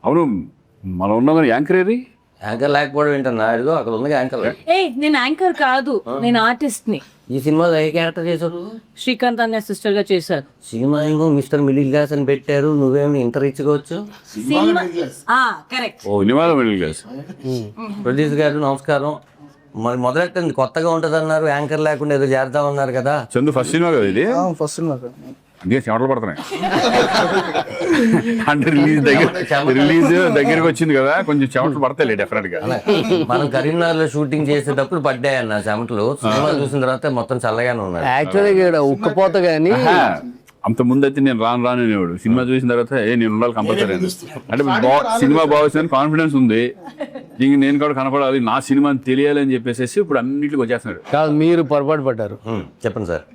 అవును, మనం ఉన్నాం కానీ యాంకర్ ఏది? యాంకర్ లేకపోవడం ఏంటన్నా, అదిగో అక్కడ ఉంది యాంకర్. నేను యాంకర్ కాదు, నేను ఆర్టిస్ట్ ని. ఈ సినిమాలో ఏ క్యారెక్టర్ చేశారు? శ్రీకాంత్ అనే సిస్టర్ గా చేశారు. సినిమా ఏమో మిస్టర్ మిడిల్ క్లాస్ అని పెట్టారు, నువ్వేమో ఇంటర్ ఇచ్చుకోవచ్చు. కరెక్ట్. ఓ సినిమాలో మిడిల్ క్లాస్. ప్రొడ్యూసర్ గారు నమస్కారం. మరి మొదలెట్టండి, కొత్తగా ఉంటుంది అన్నారు, యాంకర్ లేకుండా ఏదో చేద్దామన్నారు కదా. చందు ఫస్ట్ సినిమా కదా ఇది? ఫస్ట్ సినిమా అందుకే చెమటలు పడుతున్నాయి. అంటే రిలీజ్ దగ్గరికి వచ్చింది కదా, కొంచెం చెమటలు పడతాయి డెఫినెట్ గా. మనం కరీంనగర్ లో షూటింగ్ చేసేటప్పుడు పడ్డాయి అన్న చెమటలు. సినిమా చూసిన తర్వాత మొత్తం చల్లగానే ఉన్నారు. యాక్చువల్గా ఉక్కపోత కానీ అంత ముందు అయితే నేను రాను అనేవాడు. సినిమా చూసిన తర్వాత నేను ఉండాలి కంపల్సరీ అని. అంటే సినిమా బాగుందని కాన్ఫిడెన్స్ ఉంది, ఇంక నేను కూడా కనపడాలి, నా సినిమా తెలియాలి అని చెప్పేసి ఇప్పుడు అన్నింటికి వచ్చేస్తున్నాడు. కాదు, మీరు పొరపాటు పడ్డారు. చెప్పండి సార్.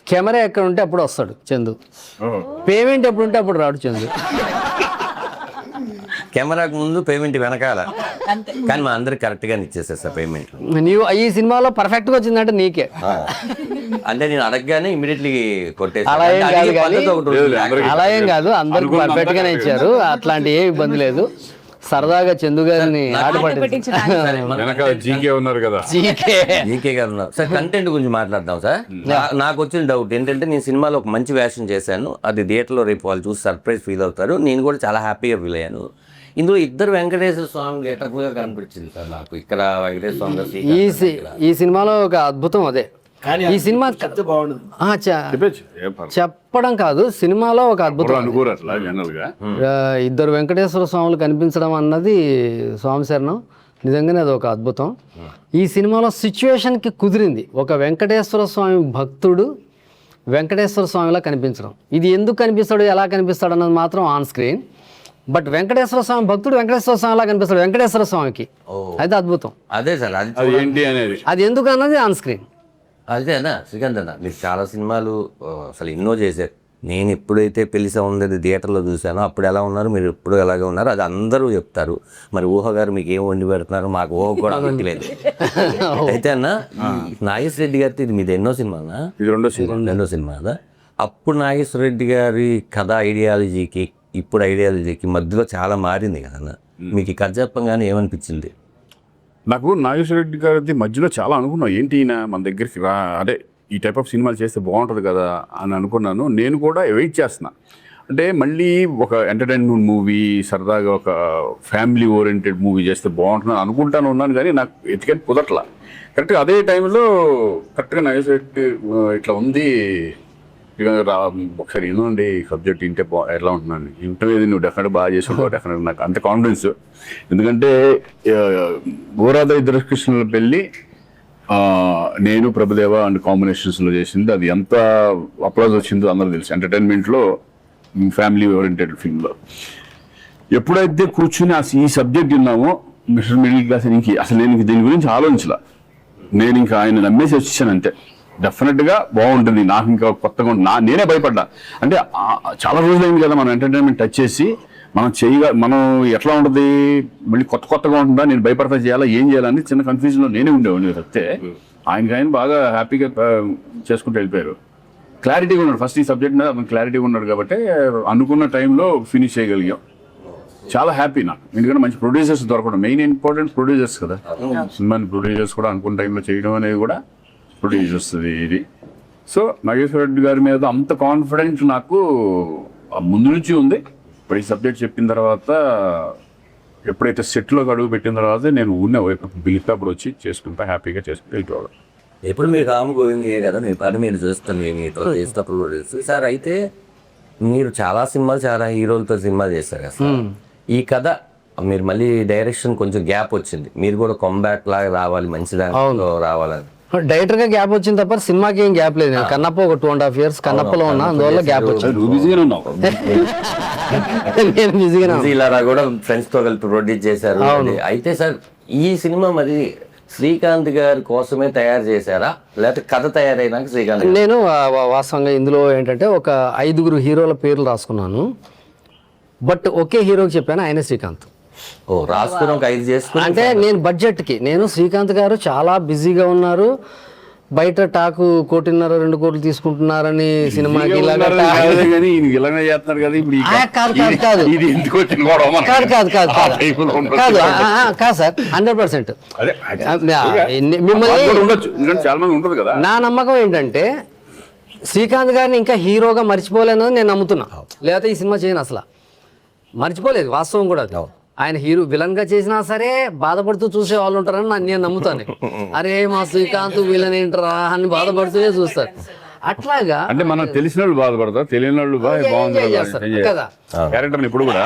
కెమెరా ఎక్కడ ఉంటే అప్పుడు వస్తాడు చందు, పేమెంట్ ఎప్పుడు ఉంటే అప్పుడు రాడు చందు. కెమెరాకు ముందు పేమెంట్ వెనకాల, కానీ మా అందరికి కరెక్ట్ గా ఇచ్చేసేస్తా పేమెంట్. నీవు ఈ సినిమాలో పర్ఫెక్ట్ గా వచ్చిందంటే నీకే. అంటే నేను అడగగానే ఇమీడియట్లీ అలా ఏం కాదు కానీ, కొట్టేసి. అలా ఏం కాదు, అందరికి పర్ఫెక్ట్ గానే ఇచ్చారు, అట్లాంటి ఏ ఇబ్బంది లేదు. సరదాగా చందు గారిని జీకే ఉన్నారు కదా, జీకే గారు ఉన్నారు సార్. కంటెంట్ గురించి మాట్లాడదాం సార్. నాకు వచ్చిన డౌట్ ఏంటంటే, నేను సినిమాలో ఒక మంచి వేషం చేశాను, అది థియేటర్లో రేపు వాళ్ళు చూసి సర్ప్రైజ్ ఫీల్ అవుతారు, నేను కూడా చాలా హ్యాపీగా ఫీల్ అయ్యాను. ఇందులో ఇద్దరు వెంకటేశ్వర స్వామి గెటప్గా కనిపించింది సార్ నాకు ఇక్కడ. వెంకటేశ్వర స్వామి ఈ సినిమాలో ఒక అద్భుతం అదే. ఈ సినిమా చెప్పడం కాదు, సినిమాలో ఒక అద్భుతం. ఇద్దరు వెంకటేశ్వర స్వాములు కనిపించడం అన్నది స్వామి శరణం, నిజంగానే అది ఒక అద్భుతం. ఈ సినిమాలో సిచ్యువేషన్కి కుదిరింది, ఒక వెంకటేశ్వర స్వామి భక్తుడు వెంకటేశ్వర స్వామిలా కనిపించడం. ఇది ఎందుకు కనిపిస్తాడు, ఎలా కనిపిస్తాడు అన్నది మాత్రం ఆన్ స్క్రీన్. బట్ వెంకటేశ్వర స్వామి భక్తుడు వెంకటేశ్వర స్వామిలా కనిపిస్తాడు వెంకటేశ్వర స్వామికి, అయితే అద్భుతం. అదే సార్, అది ఎందుకు అన్నది ఆన్ స్క్రీన్. అదేనా శ్రీకాంత్ అన్న, మీరు చాలా సినిమాలు అసలు ఎన్నో చేశారు. నేను ఎప్పుడైతే పెళ్లి సౌందర్య థియేటర్లో చూశానో అప్పుడు ఎలా ఉన్నారు, మీరు ఎప్పుడు ఎలాగే ఉన్నారు, అది అందరూ చెప్తారు. మరి ఊహ గారు మీకు ఏం వండి పెడుతున్నారు, మాకు ఊహ కూడా వండిలేదు. అయితే అన్న, నాగేశ్వర రెడ్డి గారితో ఇది మీది ఎన్నో సినిమా అన్న? ఇది రెండో సినిమా కదా. అప్పుడు నాగేశ్వర రెడ్డి గారి కథ ఐడియాలజీకి ఇప్పుడు ఐడియాలజీకి మధ్యలో చాలా మారింది కదన్న. మీకు ఈ కథ చెప్పంగానే ఏమనిపించింది? నాకు నాగేశ్వర రెడ్డి గారి మధ్యలో చాలా అనుకున్నాను, ఏంటి ఈయన మన దగ్గరికి రా, అదే ఈ టైప్ ఆఫ్ సినిమాలు చేస్తే బాగుంటుంది కదా అని అనుకున్నాను. నేను కూడా వెయిట్ చేస్తున్నా, అంటే మళ్ళీ ఒక ఎంటర్టైన్మెంట్ మూవీ, సరదాగా ఒక ఫ్యామిలీ ఓరియంటెడ్ మూవీ చేస్తే బాగుంటుంది అనుకుంటాను ఉన్నాను, కానీ నాకు ఎతికని కుదరట్లా. కరెక్ట్గా అదే టైంలో కరెక్ట్గా నాగేశ్వర రెడ్డి ఇట్లా ఉంది, ఒకసారి ఏనండి సబ్జెక్ట్ ఇంటే ఎట్లా ఉంటున్నాను, ఇంటర్వ్యూ నువ్వు డెఫినెట్గా బాగా చేసుకుంటావు, డెఫినెట్గా నాకు అంత కాన్ఫిడెన్స్. ఎందుకంటే గోరాద ఇద్దరు కృష్ణుల పెళ్ళి నేను ప్రభుదేవ అండ్ కాంబినేషన్స్లో చేసింది, అది ఎంత అప్లాజ్ వచ్చిందో అందరూ తెలుసు. ఎంటర్టైన్మెంట్లో ఫ్యామిలీ ఓరియంటెడ్ ఫిల్మ్లో ఎప్పుడైతే కూర్చుని ఈ సబ్జెక్ట్ విన్నామో మిస్టర్ మిడిల్ క్లాస్, అసలు నేను దీని గురించి ఆలోచించలా, నేను ఇంకా ఆయన నమ్మేసి వచ్చేసాను అంతే. డెఫినెట్గా బాగుంటుంది, నాకు ఇంకా కొత్తగా నేనే భయపడ్డా. అంటే చాలా రోజులైంది కదా మనం ఎంటర్టైన్మెంట్ టచ్ చేసి, మనం ఎట్లా ఉంటుంది, మళ్ళీ కొత్తగా ఉంటుందా, నేను భయపడతా చేయాలా, ఏం చేయాలని చిన్న కన్ఫ్యూజన్లో నేనే ఉండేవాడిని తప్పితే, ఆయన బాగా హ్యాపీగా చేసుకుంటూ వెళ్ళిపోయారు. క్లారిటీగా ఉన్నాడు, ఫస్ట్ ఈ సబ్జెక్ట్ మీద అతను క్లారిటీగా ఉన్నాడు కాబట్టి అనుకున్న టైంలో ఫినిష్ చేయగలిగాం. చాలా హ్యాపీ నాకు, ఎందుకంటే మంచి ప్రొడ్యూసర్స్ దొరకడం మెయిన్ ఇంపార్టెంట్. ప్రొడ్యూసర్స్ కదా, సినిమాని ప్రొడ్యూసర్స్ కూడా అనుకున్న టైంలో చేయడం అనేది కూడా ప్రొడ్యూసర్స్ ఇది. సో నాగేశ్వర రెడ్డి గారి మీద అంత కాన్ఫిడెంట్ నాకు ముందు నుంచి ఉంది. ఇప్పుడు ఈ సబ్జెక్ట్ చెప్పిన తర్వాత, ఎప్పుడైతే సెట్లోకి అడుగు పెట్టిన తర్వాత నేను బిగినప్పుడు వచ్చి చేసుకుంటా, హ్యాపీగా చేసుకుంటూ వెళ్ళిపోవడం. ఎప్పుడు మీరు కాము గోవిందే కదా, మీ పని మీరు చూస్తాను, మీతో చేసినప్పుడు సార్. అయితే మీరు చాలా సినిమాలు, చాలా హీరోలతో సినిమా చేస్తారు కదా. ఈ కథ మీరు మళ్ళీ డైరెక్షన్ కొంచెం గ్యాప్ వచ్చింది, మీరు కూడా కంబ్యాక్ లాగా రావాలి, మంచి దాంట్లో రావాలని. డైరెక్టర్ గా గ్యాప్ వచ్చింది తప్ప సినిమాకి ఏం గ్యాప్ లేదు. కన్నప్ప ఒక 2.5 years కన్నప్పలో ఉన్నా, అందువల్ల గ్యాప్ వచ్చింది. నేను బిజీగా కూడా ఫ్రెండ్స్ తో కలిపి ప్రొడ్యూస్ చేశారు. అయితే సార్, ఈ సినిమా మరి శ్రీకాంత్ గారి కోసమే తయారు చేశారా, లేకపోతే కథ తయారైనాక శ్రీకాంత్? నేను వాస్తవంగా ఇందులో ఏంటంటే ఒక 5 హీరోల పేర్లు రాసుకున్నాను, బట్ ఒకే హీరోకి చెప్పాను, ఆయనే శ్రీకాంత్. రాసుకుని ఒక 5 చేసుకుని, అంటే నేను బడ్జెట్కి, నేను శ్రీకాంత్ గారు చాలా బిజీగా ఉన్నారు, బయట టాకు 1.5-2 కోట్లు తీసుకుంటున్నారని సినిమాకి ఇలాగ కానీ ఇలాగే చేస్తున్నారు కదా ఇప్పుడు కాదు ఇది ఎందుకు వచ్చిన గొడవ మనకి? కాదు కాదు కాదు ఆ కాదు type లో ఉండొచ్చు. కాదు కాదు సార్ 100%. అదే మిమ్మల్ని అది కూడా ఉండొచ్చు, ఎందుకంటే చాలా మంది ఉంటుంది కదా. నా నమ్మకం ఏంటంటే శ్రీకాంత్ గారిని ఇంకా హీరోగా మర్చిపోలేనని నేను నమ్ముతున్నా. లేకపోతే ఈ సినిమా చేయను అసలు, మర్చిపోలేదు వాస్తవం కూడా అది. ఆయన హీరో విలన్ గా చేసినా సరే బాధపడుతూ చూసే వాళ్ళు ఉంటారని నేను నమ్ముతాను. అరే మా శ్రీకాంత్ విలన్ ఏంటరా అని బాధపడుతూనే చూస్తారు. అట్లాగా అంటే మనకు తెలిసిన వాళ్ళు బాధపడతారు, తెలియని వాళ్ళు బాగుంది కదా క్యారెక్టర్ ఇప్పుడు కూడా.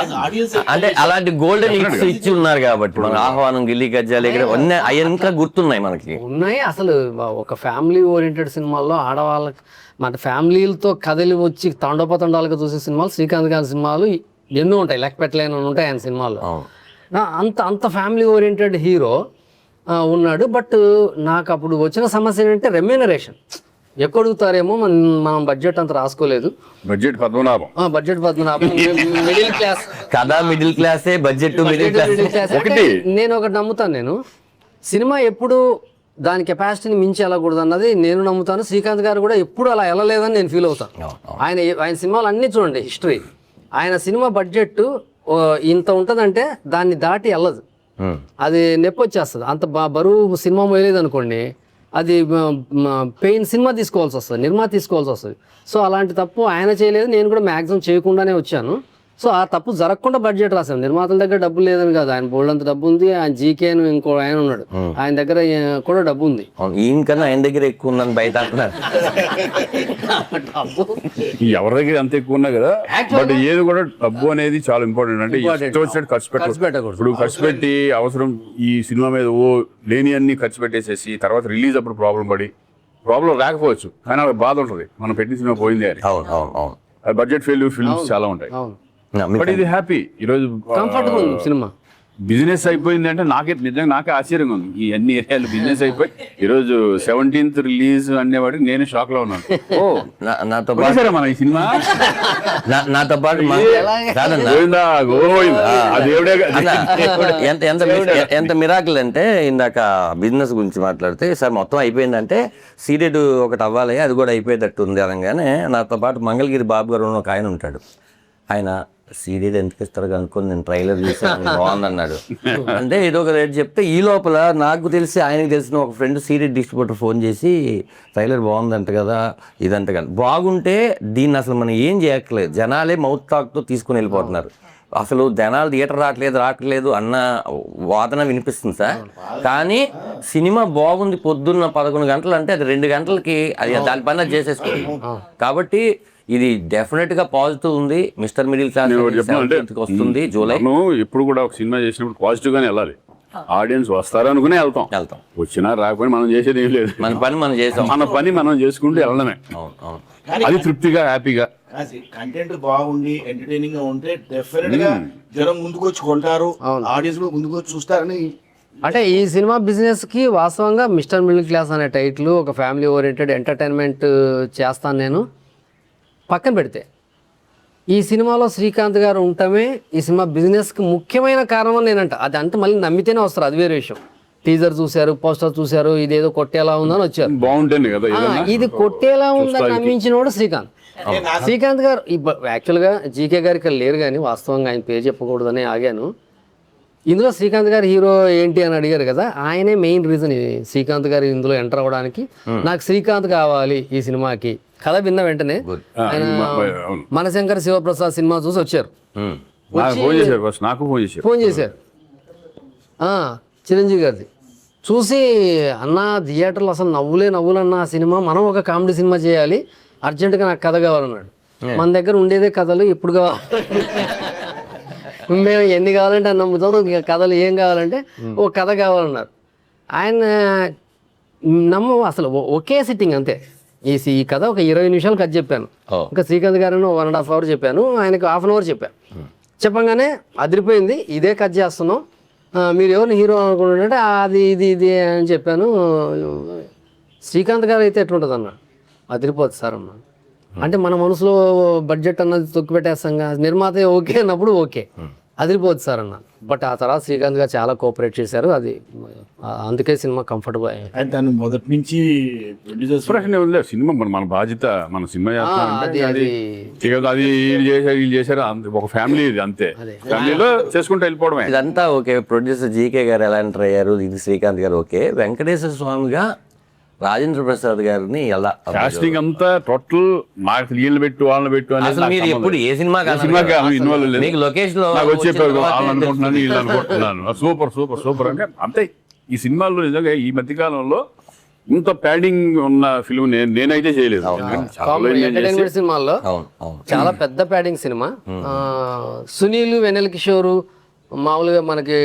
అంటే అలాంటి గోల్డెన్ హిట్స్ ఇచ్చి ఉన్నారు కాబట్టి మన ఆహ్వానం, గిల్లి గజ్జాలు ఇక్కడ అన్నీ అవి ఇంకా గుర్తున్నాయి మనకి. ఉన్నాయి. అసలు ఒక ఫ్యామిలీ ఓరియంటెడ్ సినిమాల్లో ఆడవాళ్ళకి మన ఫ్యామిలీలతో కథలు వచ్చి తండోపతండాలుగా చూసే సినిమాలు శ్రీకాంత్ గారి సినిమాలు ఎన్నో ఉంటాయి, లెక్క పెట్టలేని ఉంటాయి ఆయన సినిమాల్లో. అంత ఫ్యామిలీ ఓరియంటెడ్ హీరో ఉన్నాడు. బట్ నాకు అప్పుడు వచ్చిన సమస్య ఏంటంటే రెమ్యూనరేషన్ ఎక్కువ అడుగుతారేమో, మనం బడ్జెట్ అంత రాసుకోలేదు. బడ్జెట్ పద్మనాభం మిడిల్ క్లాస్ కదా, మిడిల్ క్లాసే బడ్జెట్ మిడిల్ క్లాస్ ఒకటి. నేను ఒకటి నమ్ముతాను, నేను సినిమా ఎప్పుడు దాని కెపాసిటీని మించి వెళ్ళకూడదు అన్నది నేను నమ్ముతాను. శ్రీకాంత్ గారు కూడా ఎప్పుడు అలా వెళ్ళలేదని నేను ఫీల్ అవుతాను. ఆయన సినిమాలు అన్నీ చూడండి, హిస్టరీ ఆయన సినిమా బడ్జెట్ ఇంత ఉంటుందంటే దాన్ని దాటి వెళ్ళదు, అది నొప్పి వచ్చేస్తుంది. అంత బరువు సినిమా మోయలేదు అనుకోండి, అది పెయిన్ సినిమా తీసుకోవాల్సి వస్తుంది, నిర్మాత తీసుకోవాల్సి వస్తుంది. సో అలాంటి తప్పు ఆయన చేయలేదు, నేను కూడా మ్యాక్సిమం చేయకుండానే వచ్చాను. సో ఆ తప్పు జరగకుండా బడ్జెట్ రాశాను. నిర్మాతల దగ్గర డబ్బు లేదని కాదు, ఆయన బోల్డ్ అంత డబ్బు ఉంది. ఆయన జీకేను ఇంకో ఆయన ఉన్నాడు, ఆయన దగ్గర కూడా డబ్బు ఉంది. ఈయన కన్నా ఆయన దగ్గర ఎక్కువ ఉందని బయట అంటున్నారు. ఎవరి దగ్గర అంత ఎక్కువ ఉన్నా కదా, బట్ ఏది కూడా డబ్బు అనేది చాలా ఇంపార్టెంట్. అంటే ఖర్చు పెట్టకూడదు. ఇప్పుడు ఖర్చు పెట్టి అవసరం ఈ సినిమా మీద లేని అన్ని ఖర్చు పెట్టేసేసి తర్వాత రిలీజ్ అప్పుడు ప్రాబ్లం రాకపోవచ్చు, కానీ వాళ్ళకి బాధ ఉంటుంది, మనం పెట్టిన సినిమా పోయింది అని. బడ్జెట్ ఫెయిల్యూర్ ఫిల్మ్స్ చాలా ఉంటాయి. బట్ ఇది హ్యాపీ, ఈరోజు కంఫర్ట్గా ఉంది సినిమా. బిజినెస్ అయిపోయింది అంటే నాకే ఆశ్చర్యంగా ఉంది. ఈ అన్ని ఏరియాలు బిజినెస్ అయిపోయి ఈరోజు 17th రిలీజ్ అనేవాడికి నేను షాక్ లో ఉన్నాను. నాతో పాటు మన ఈ సినిమా నాతో పాటు ఎంత మిరాకిల్ అంటే, ఇందాక బిజినెస్ గురించి మాట్లాడితే సార్ మొత్తం అయిపోయిందంటే సీరియడ్ ఒకటి అవ్వాలి, అది కూడా అయిపోయేటట్టు ఉంది అనగానే నాతో పాటు మంగళగిరి బాబు గారు ఒక ఆయన ఉంటాడు. ఆయన సీడీడ్ ఎందుకు ఇస్తారు కనుక్కొని నేను ట్రైలర్ చూసాను బాగుందన్నాడు. అంటే ఏదో ఒక రేట్ చెప్తే ఈ లోపల నాకు తెలిసి ఆయనకు తెలిసిన ఒక ఫ్రెండ్ సీడీడ్ డిస్ట్రిబ్యూటర్ ఫోన్ చేసి ట్రైలర్ బాగుందంట కదా, ఇదంట కదా. బాగుంటే దీన్ని అసలు మనం ఏం చేయట్లేదు, జనాలే మౌత్ టాక్తో తీసుకుని వెళ్ళిపోతున్నారు. అసలు జనాలు థియేటర్ రావట్లేదు అన్న వాదన వినిపిస్తుంది సార్. కానీ సినిమా బాగుంది, పొద్దున్న 11 గంటలు అంటే అది 2 గంటలకి అది దాని పైన చేసేసుకోండి. కాబట్టి ఇది డెఫినెట్ గా పాజిటివ్ ఉంది. మిస్టర్ మిడిల్ క్లాస్ వస్తుంది జూలై. ఇప్పుడు కూడా ఒక సినిమా చేసినప్పుడు పాజిటివ్ గానే వెళ్ళాలి, ఆడియన్స్ వస్తారనుకునే వెళ్తాం. వచ్చినా రాకపోయినా మనం చేసేది ఏం లేదు, మన పని మనం చేసాం, మన పని మనం చేసుకుంటూ వెళ్ళడమే. అది తృప్తిగా హ్యాపీగా కంటెంట్ బాగుండి ఎంటర్టైనింగ్ గా ఉంటే డెఫినెట్ గా జనం ముందుకు వచ్చి కొంటారు, ఆడియన్స్ కూడా ముందుకు వచ్చి చూస్తారని. అంటే ఈ సినిమా బిజినెస్ కి వాస్తవంగా మిస్టర్ మిడిల్ క్లాస్ అనే టైటిల్, ఒక ఫ్యామిలీ ఓరియంటెడ్ ఎంటర్టైన్మెంట్ చేస్తాను నేను పక్కన పెడితే, ఈ సినిమాలో శ్రీకాంత్ గారు ఉండటమే ఈ సినిమా బిజినెస్కి ముఖ్యమైన కారణం అని నేనంట. అది అంటే మళ్ళీ నమ్మితేనే వస్తారు, అది వేరే విషయం. టీజర్ చూశారు, పోస్టర్ చూశారు, ఇదేదో కొట్టేలా ఉందని వచ్చారు. బాగుంటుంది కదా, ఇది కొట్టేలా ఉందని నమ్మించినోడు శ్రీకాంత్. శ్రీకాంత్ గారు యాక్చువల్గా జీకే గారు ఇక్కడ లేరు, కానీ వాస్తవంగా ఆయన పేరు చెప్పకూడదని ఆగాను. ఇందులో శ్రీకాంత్ గారు హీరో ఏంటి అని అడిగారు కదా, ఆయనే మెయిన్ రీజన్ శ్రీకాంత్ గారు ఇందులో ఎంటర్ అవ్వడానికి. నాకు శ్రీకాంత్ కావాలి ఈ సినిమాకి. కథ విన్న వెంటనే మనశంకర్ శివప్రసాద్ సినిమా చూసి వచ్చారు, ఫోన్ చేశారు చిరంజీవి గారిది చూసి, అన్న థియేటర్లో అసలు నవ్వులన్న ఆ సినిమా, మనం ఒక కామెడీ సినిమా చేయాలి, అర్జెంటుగా నాకు కథ కావాలన్నాడు. మన దగ్గర ఉండేదే కథలు, ఎప్పుడు కావాలి మేము ఎన్ని కావాలంటే అన్న నమ్ముతాం, కథలు ఏం కావాలంటే ఓ కథ కావాలన్నారు. ఆయన అసలు ఒకే సిట్టింగ్ అంతే. ఈ కథ ఒక 20 నిమిషాలు కథ చెప్పాను, ఇంకా శ్రీకాంత్ గారిని 1.5 hours చెప్పాను, ఆయనకు 1/2 hour చెప్పాను. చెప్పంగానే అదిరిపోయింది, ఇదే కథ చేస్తున్నాం, మీరు ఎవరిని హీరో అనుకుంటుంటే అది ఇది అని చెప్పాను. శ్రీకాంత్ గారు అయితే ఎట్లుంటుంది అన్నాడు, అదిరిపోతుంది సార్ అన్నాడు. అంటే మన మనసులో బడ్జెట్ అన్నది తొక్కి పెట్టేస్తాం, నిర్మాత ఓకే అన్నప్పుడు ఓకే. అదిరిపోద్ది సార్ అన్న. బట్ ఆ తర్వాత శ్రీకాంత్ గారు చాలా కోఆపరేట్ చేశారు. అది అందుకే సినిమా కంఫర్టబుల్ అయ్యింది. ఆయన దాన్ని మొదటి నుంచి ప్రొడ్యూసర్స్ ఎక్స్ప్రెషన్ ఉంది సినిమా మన బాధ్యత, మన సినిమా చేస్తామంటే అది వీళ్ళు చేశారు వీళ్ళు చేశారు ఒక ఫ్యామిలీ ఇది అంతే, ఫ్యామిలీలో చేసుకుంటూ వెళ్ళిపోవడమే. ఇదంతా ఓకే. ప్రొడ్యూసర్ జీకే గారు ఎలా ఎంటర్ అయ్యారు, ఇది శ్రీకాంత్ గారు ఓకే. వెంకటేశ్వర స్వామిగా రాజేంద్ర ప్రసాద్ గారిని ఎలా కాస్టింగ్ అంతా టోటల్ నాకు వీళ్ళు పెట్టు వాళ్ళని పెట్టు అనేది అసలు మీరు ఎప్పుడు ఏ సినిమా సినిమాకి ఇన్వాల్వ్ లేదు. మీకు లొకేషన్ లో నాకు వచ్చి చెప్పారు వాళ్ళు అనుకుంటున్నాను వీళ్ళు అనుకుంటున్నాను. సూపర్ సూపర్ సూపర్ అంటే అంతే. ఈ సినిమాల్లో నిజంగా ఈ మధ్య కాలంలో ఇంత ప్యాడింగ్ ఉన్న ఫిల్మ్ నేనైతే చేయలేదు. ఎంటర్టైన్మెంట్ సినిమాల్లో చాలా పెద్ద ప్యాడింగ్ సినిమా. సునీల్, వెన్నెల కిషోర్ మామూలుగా మనకి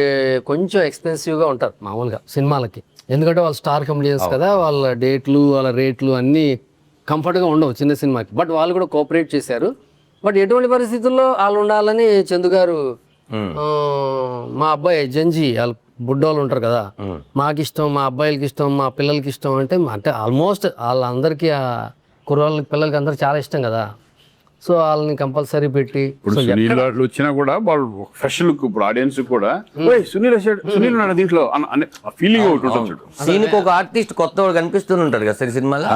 కొంచెం ఎక్స్పెన్సివ్గా ఉంటారు మామూలుగా సినిమాలకి. ఎందుకంటే వాళ్ళు స్టార్ కమెడియన్స్ కదా, వాళ్ళ డేట్లు వాళ్ళ రేట్లు అన్నీ కంఫర్ట్గా ఉండవు చిన్న సినిమాకి. బట్ వాళ్ళు కూడా కోఆపరేట్ చేశారు. బట్ ఎటువంటి పరిస్థితుల్లో వాళ్ళు ఉండాలని చందు గారు మా అబ్బాయి జంజీ వాళ్ళ బుడ్డోళ్ళు ఉంటారు కదా, మాకు ఇష్టం, మా అబ్బాయిలకి ఇష్టం, మా పిల్లలకి ఇష్టం అంటే ఆల్మోస్ట్ వాళ్ళందరికీ ఆ కుర్రాళ్ళకి పిల్లలకి అందరికి చాలా ఇష్టం కదా. సో వాళ్ళని కంపల్సరీ పెట్టి ఇప్పుడు సునీల్ వాళ్ళు వచ్చినా కూడా వాళ్ళు ఫ్రెష్ లుక్. ఇప్పుడు ఆడియన్స్ కూడా సునీల్ వచ్చాడు, సునీల్ ఉన్నాడు దీంట్లో అనే ఫీలింగ్ ఒకటి ఉంటుంది. సీన్కి ఒక ఆర్టిస్ట్ కొత్త కనిపిస్తూ ఉంటాడు కదా సార్ సినిమాలో.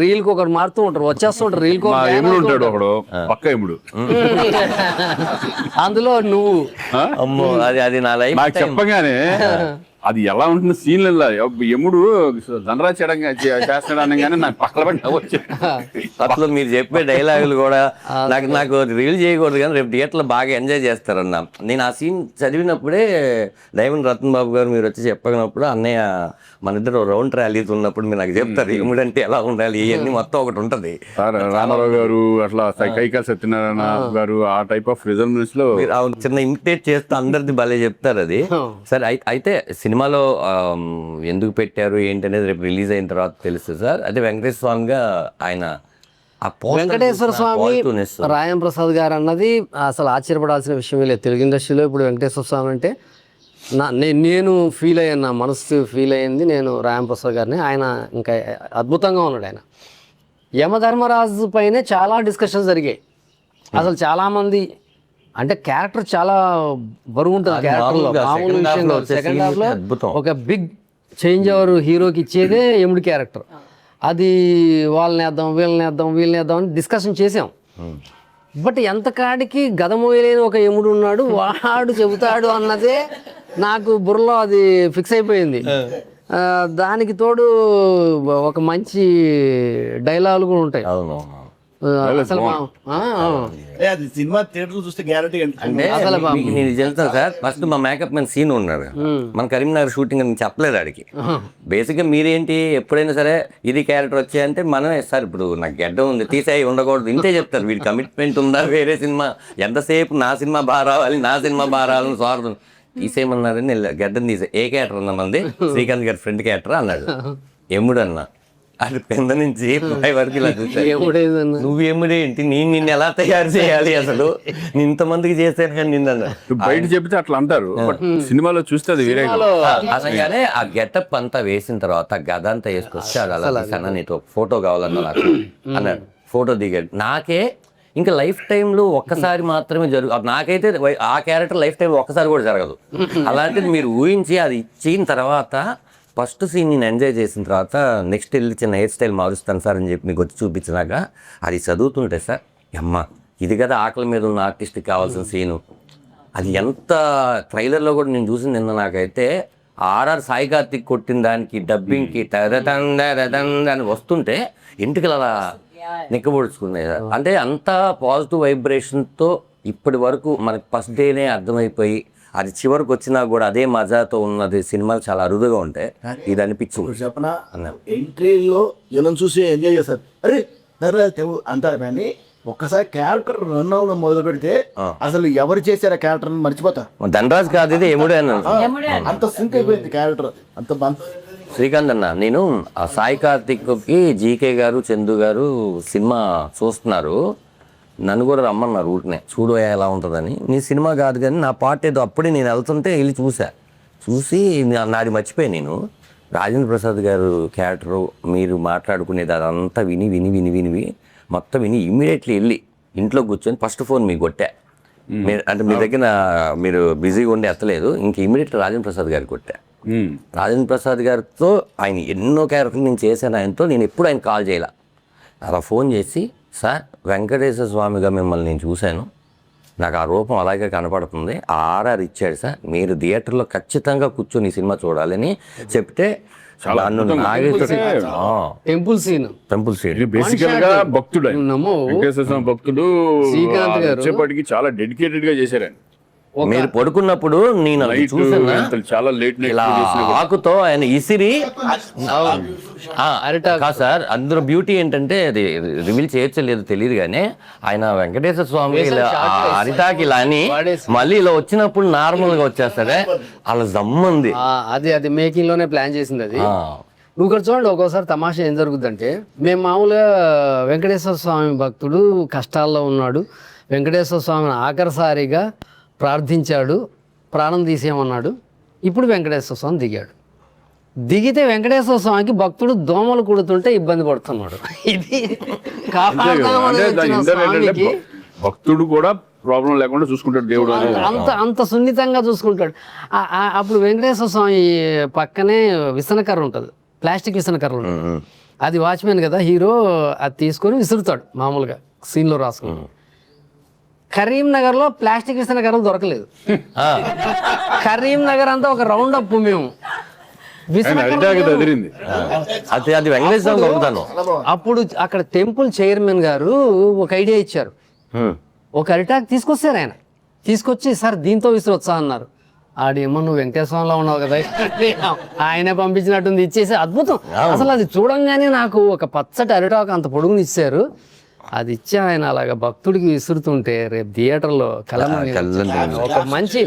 రీల్ కి ఒకటి మారుతూ ఉంటారు, వచ్చేస్తూ ఉంటారు. రీల్ ఎముడు ఉంటాడు ఒకడు, పక్క ఎముడు. అందులో నువ్వు అమ్మో అది నా లైఫ్ నాకు చెప్పగానే అది ఎలా ఉంటుంది సీన్లలో. ఎముడు ధనరాజ్ చేస్తాడు అనగానే నాకు పక్కన పడి వచ్చాడు. అసలు మీరు చెప్పే డైలాగులు కూడా నాకు రీల్ చేయకూడదు కానీ రేపు థియేటర్లో బాగా ఎంజాయ్ చేస్తారన్న. నేను ఆ సీన్ చదివినప్పుడే డైమండ్ రతన్ బాబు గారు మీరు వచ్చి చెప్పినప్పుడు అన్నయ్య మన ఇద్దరు రౌండ్ ర్యాలీస్ ఉన్నప్పుడు మీరు నాకు చెప్తారు ఎముడు అంటే ఎలా ఉండాలి ఇవన్నీ మొత్తం ఒకటి ఉంటుంది. రామారావు గారు అట్లా కైకాల సత్యనారాయణ గారు ఆ టైప్ ఆఫ్ రిజల్ట్స్ లో చిన్న ఇమిటేట్ చేస్తూ అందరిది భలే చెప్తారు అది. సరే అయితే సినిమాలో ఎందుకు పెట్టారు ఏంటి అనేది రేపు రిలీజ్ అయిన తర్వాత తెలుస్తుంది సార్. అదే వెంకటేశ్వర స్వామిగా ఆయన వెంకటేశ్వర స్వామి రాయం ప్రసాద్ గారు అన్నది అసలు ఆశ్చర్యపడాల్సిన విషయమే లేదు తెలుగు ఇండస్ట్రీలో. ఇప్పుడు వెంకటేశ్వర స్వామి అంటే నేను ఫీల్ అయ్యాను, నా మనసు ఫీల్ అయ్యింది నేను రాయం ప్రసాద్ గారిని. ఆయన ఇంకా అద్భుతంగా ఉన్నాడు. ఆయన యమధర్మరాజు పైనే చాలా డిస్కషన్స్ జరిగాయి. అసలు చాలామంది అంటే క్యారెక్టర్ చాలా బరువు ఉంటుంది క్యారెక్టర్లో, మామూలు విషయం కాదు. సెకండ్ హాఫ్లో ఒక బిగ్ చేంజ్ ఓవర్ హీరోకి ఇచ్చేదే ఎముడి క్యారెక్టర్. అది వీళ్ళని వేద్దాం అని డిస్కషన్ చేసాం. బట్ ఎంత కాడికి గద మోయలేని ఒక ఎముడు ఉన్నాడు, వాడు చెబుతాడు అన్నదే నాకు బుర్రలో అది ఫిక్స్ అయిపోయింది. దానికి తోడు ఒక మంచి డైలాగులు కూడా ఉంటాయి. అసలు అది సినిమా థియేటర్ చూస్తే గ్యారంటీ అంటే నేను చెప్తాను సార్. ఫస్ట్ మా మేకప్ మ్యాన్ సీన్ ఉన్నారు, మన కరీంనగర్ షూటింగ్ అని చెప్పలేదు ఆడికి. బేసిక్గా మీరేంటి ఎప్పుడైనా సరే ఇది క్యారెక్టర్ వచ్చాయంటే మనమే సార్ ఇప్పుడు నాకు గడ్డం ఉంది తీసేయి ఉండకూడదు ఇంతే చెప్తారు. వీడి కమిట్మెంట్ ఉందా, వేరే సినిమా ఎంతసేపు నా సినిమా బాగా రావాలని స్వార్థం తీసేయమన్నారని గడ్డం తీసే. ఏ క్యారెక్టర్ అన్నా మంది శ్రీకాంత్ గారి ఫ్రెండ్ క్యారెక్టర్ అన్నాడు. ఎముడు అన్న అది కింద నుంచి పై వరకు ఇలా చూసాను. నువ్వు ఎముడేంటి, నిన్ను ఎలా తయారు చేయాలి అసలు ఇంతమందికి చేస్తాను కానీ నిన్న బయట చెప్తే అట్లా అంటారు, సినిమాలో చూస్తే అది వేరే. అసలుగానే ఆ గెటప్ అంతా వేసిన తర్వాత గద అంతా వేసుకొచ్చాడు. అలా నీతో ఫోటో కావాలన్నా నాకు అన్నాడు. ఫోటో దిగాడు. నాకే ఇంకా లైఫ్ టైంలో ఒక్కసారి మాత్రమే నాకైతే ఆ క్యారెక్టర్ లైఫ్ టైం ఒక్కసారి కూడా జరగదు. అలాంటిది మీరు ఊహించి అది ఇచ్చిన తర్వాత ఫస్ట్ సీన్ నేను ఎంజాయ్ చేసిన తర్వాత నెక్స్ట్ వెళ్ళి చిన్న హెయిర్ స్టైల్ మారుస్తాను సార్ అని చెప్పి మీకు వచ్చి చూపించినాక అది చదువుతుంటే సార్ అమ్మ ఇది కదా ఆకలి మీద ఉన్న ఆర్టిస్ట్కి కావాల్సిన సీను. అది ఎంత ట్రైలర్లో కూడా నేను చూసి నిన్న నాకైతే ఆర్ఆర్ సాయి కార్తిక్ కొట్టిన దానికి డబ్బింగ్కి అని వస్తుంటే ఇంటికి అలా నిక్కబొడుచుకున్నాయి. అంటే అంత పాజిటివ్ వైబ్రేషన్తో ఇప్పటి వరకు మనకి ఫస్ట్ డేనే అర్థమైపోయి అది చివరికి వచ్చినా కూడా అదే మజాతో ఉన్నది. సినిమాలు చాలా అరుదుగా ఉంటాయి. ఇది అనిపించింది చెప్పనా, ఎంట్రీలో జనం చూసి ఎంజాయ్ చేస్తారు, అరే తెవు అంటారు. కానీ ఒక్కసారి క్యారెక్టర్ రన్ అవ్వడం మొదలు పెడితే అసలు ఎవరు చేశారు ఆ క్యారెక్టర్ మర్చిపోతా. ధనరాజ్ కాదు ఇది ఎముడే అన్నాను. అంత సింక్ అయిపోయింది క్యారెక్టర్ అంత. శ్రీకాంత్ అన్న నేను ఆ సాయి కార్తిక్కి జీకే గారు చందు గారు సినిమా చూస్తున్నారు, నన్ను కూడా రమ్మన్నారు ఊరినే చూడు ఎలా ఉంటుందని. నీ సినిమా కాదు కానీ నా పాట ఏదో అప్పుడే నేను వెళ్తుంటే వెళ్ళి చూసి నాది మర్చిపోయి నేను రాజేంద్ర ప్రసాద్ గారు క్యారెక్టరు మీరు మాట్లాడుకునేది అదంతా విని మొత్తం విని ఇమ్మీడియట్లీ వెళ్ళి ఇంట్లో కూర్చొని ఫస్ట్ ఫోన్ మీకు కొట్టా. అంటే మీ దగ్గర మీరు బిజీగా ఉండి ఎత్తలేదు, ఇంక ఇమీడియట్ రాజేంద్ర ప్రసాద్ గారికి కొట్టా. రాజేంద్ర ప్రసాద్ గారితో ఆయన ఎన్నో క్యారెక్టర్లు నేను చేశాను, ఆయనతో నేను ఎప్పుడు ఆయన కాల్ చేయాల. అలా ఫోన్ చేసి, సార్ వెంకటేశ్వర స్వామిగా మిమ్మల్ని నేను చూశాను, నాకు ఆ రూపం అలాగే కనపడుతుంది, ఆ ఆర్ఆర్ ఇచ్చాడు సార్, మీరు థియేటర్లో ఖచ్చితంగా కూర్చొని ఈ సినిమా చూడాలని చెప్తే నన్ను టెంపుల్ సీన్ బేసికల్ గా భక్తుడు ఆయన. నమ్మో. వెంకటేశ్వర స్వామి భక్తుడు శ్రీకాంత్ గారు. వచ్చేప్పటికి చాలా డెడికేటెడ్ గా చేశారు ఆయన. మీరు పడుకున్నప్పుడు నేను అది నైట్ చూసాను, చాలా లేట్ నైట్ ఇలా ఆకుతో ఆయన ఇసిరి కాదు సార్, అందులో బ్యూటీ ఏంటంటే అది రివీల్ చేయొచ్చో లేదో తెలియదు కానీ ఆయన వెంకటేశ్వర స్వామి ఇలా అరిటాకి ఇలా అని మళ్ళీ ఇలా వచ్చినప్పుడు నార్మల్ గా వచ్చేస్తాడే, అలా జమ్మంది. అది మేకింగ్ లోనే ప్లాన్ చేసింది అది. నువ్వు ఇక్కడ చూడండి, ఒక్కోసారి తమాషా ఏం జరుగుతుందంటే, మేము మామూలుగా వెంకటేశ్వర స్వామి భక్తుడు కష్టాల్లో ఉన్నాడు, వెంకటేశ్వర స్వామిని ఆఖరిసారిగా ప్రార్థించాడు, ప్రాణం తీసేయమన్నాడు, ఇప్పుడు వెంకటేశ్వర స్వామి దిగితే వెంకటేశ్వర స్వామికి భక్తుడు దోమలు కుడుతుంటే ఇబ్బంది పడుతున్నాడు. ఇది కాపాడదామని వచ్చిన స్వామికి భక్తుడు కూడా ప్రాబ్లం లేకుండా చూసుకుంటాడు దేవుడు. అంత సున్నితంగా చూసుకుంటాడు. అప్పుడు వెంకటేశ్వర స్వామి పక్కనే విసనకర్ర ఉంటుంది, ప్లాస్టిక్ విసనకర్ర ఉంటుంది. అది వాచ్మెన్ కదా హీరో, అది తీసుకొని విసురుతాడు మామూలుగా సీన్లో రాసుకుని. కరీంనగర్లో ప్లాస్టిక్ విసనకర్రలు దొరకలేదు. కరీంనగర్ అంతా ఒక రౌండ్ అప్ మేము అది వెంకటేశ్వర దొరుకుతాను. అప్పుడు అక్కడ టెంపుల్ చైర్మన్ గారు ఒక ఐడియా ఇచ్చారు. ఒక అరిటాక్ తీసుకొచ్చారు ఆయన, తీసుకొచ్చి సార్ దీంతో విసిరొచ్చా అన్నారు. ఆడేమో నువ్వు వెంకటేశ్వరంలో ఉన్నావు కదా, ఆయనే పంపించినట్టుంది, ఇచ్చేసి అద్భుతం. అసలు అది చూడంగానే నాకు ఒక పచ్చటి అరిటాక్ అంత పొడుగుని ఇచ్చారు, అది ఇచ్చి ఆయన అలాగా భక్తుడికి విసురుతుంటే రేపు థియేటర్లో ఒక మంచి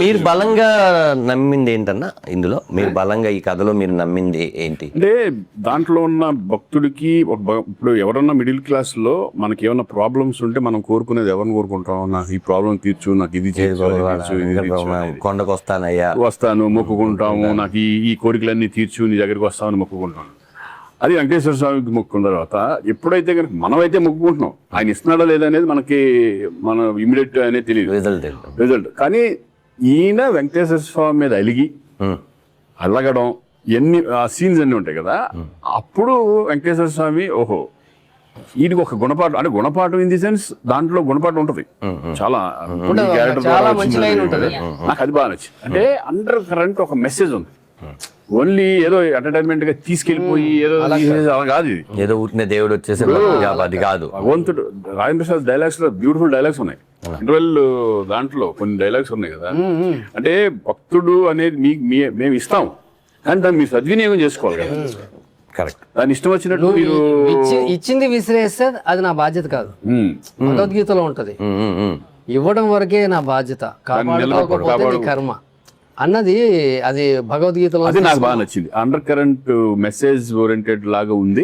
మీరు బలంగా నమ్మింది ఏంటన్నా ఇందులో, మీరు బలంగా ఈ కథలో మీరు నమ్మింది ఏంటి అంటే దాంట్లో ఉన్న భక్తుడికి ఇప్పుడు ఎవరన్నా మిడిల్ క్లాస్ లో మనకి ఏమన్నా ప్రాబ్లమ్స్ ఉంటే మనం కోరుకునేది ఎవరిని కోరుకుంటాం, నాకు ఈ ప్రాబ్లం తీర్చు, నాకు ఇది కొండకు వస్తాను మొక్కుకుంటాము, నాకు ఈ కోరికలన్నీ తీర్చు, నీ దగ్గరికి వస్తామని మొక్కుకుంటాను. అది వెంకటేశ్వర స్వామికి మొక్కుకున్న తర్వాత ఎప్పుడైతే కనుక మనమైతే మొక్కుకుంటున్నాం, ఆయన ఇస్తున్నాడా లేదా అనేది మనకి మన ఇమీడియట్ అనేది తెలియదు రిజల్ట్. కానీ ఈయన వెంకటేశ్వర స్వామి మీద అలిగి అల్లగడం ఆ సీన్స్ అన్నీ ఉంటాయి కదా, అప్పుడు వెంకటేశ్వర స్వామి ఓహో ఈయనకి ఒక గుణపాఠం, అంటే గుణపాఠం ఇన్ ది సెన్స్ దాంట్లో గుణపాఠం ఉంటుంది చాలా, నాకు అది బాగా నచ్చింది. అంటే అండర్ కరెంట్ ఒక మెసేజ్ ఉంది, ఓన్లీ ఏదో ఎంటర్టైన్మెంట్ గా తీసుకెళ్లిపోయి ఏదో అలా కాదు, ఇది ఏదో ఊరినే దేవుడు వచ్చేసి అది కాదు. భగవంతుడు రాజేంద్ర ప్రసాద్ డైలాగ్స్ లో బ్యూటిఫుల్ డైలాగ్స్ ఉన్నాయి, ఇంటర్వెల్ దాంట్లో కొన్ని డైలాగ్స్ ఉన్నాయి కదా. అంటే భక్తుడు అనేది మేము ఇస్తాం, కానీ దాన్ని మీరు సద్వినియోగం చేసుకోవాలి కదా. కరెక్ట్, దాని ఇష్టం వచ్చినట్టు మీరు ఇచ్చింది విసిరేస్తే అది నా బాధ్యత కాదు. భగవద్గీతలో ఉంటది, ఇవ్వడం వరకే నా బాధ్యత, కాపాడుకోకపోతే కర్మ అన్నది. అది భగవద్గీతలో అది నాకు బాగా నచ్చింది. అండర్ కరెంట్ మెసేజ్ ఓరియంటెడ్ లాగా ఉంది.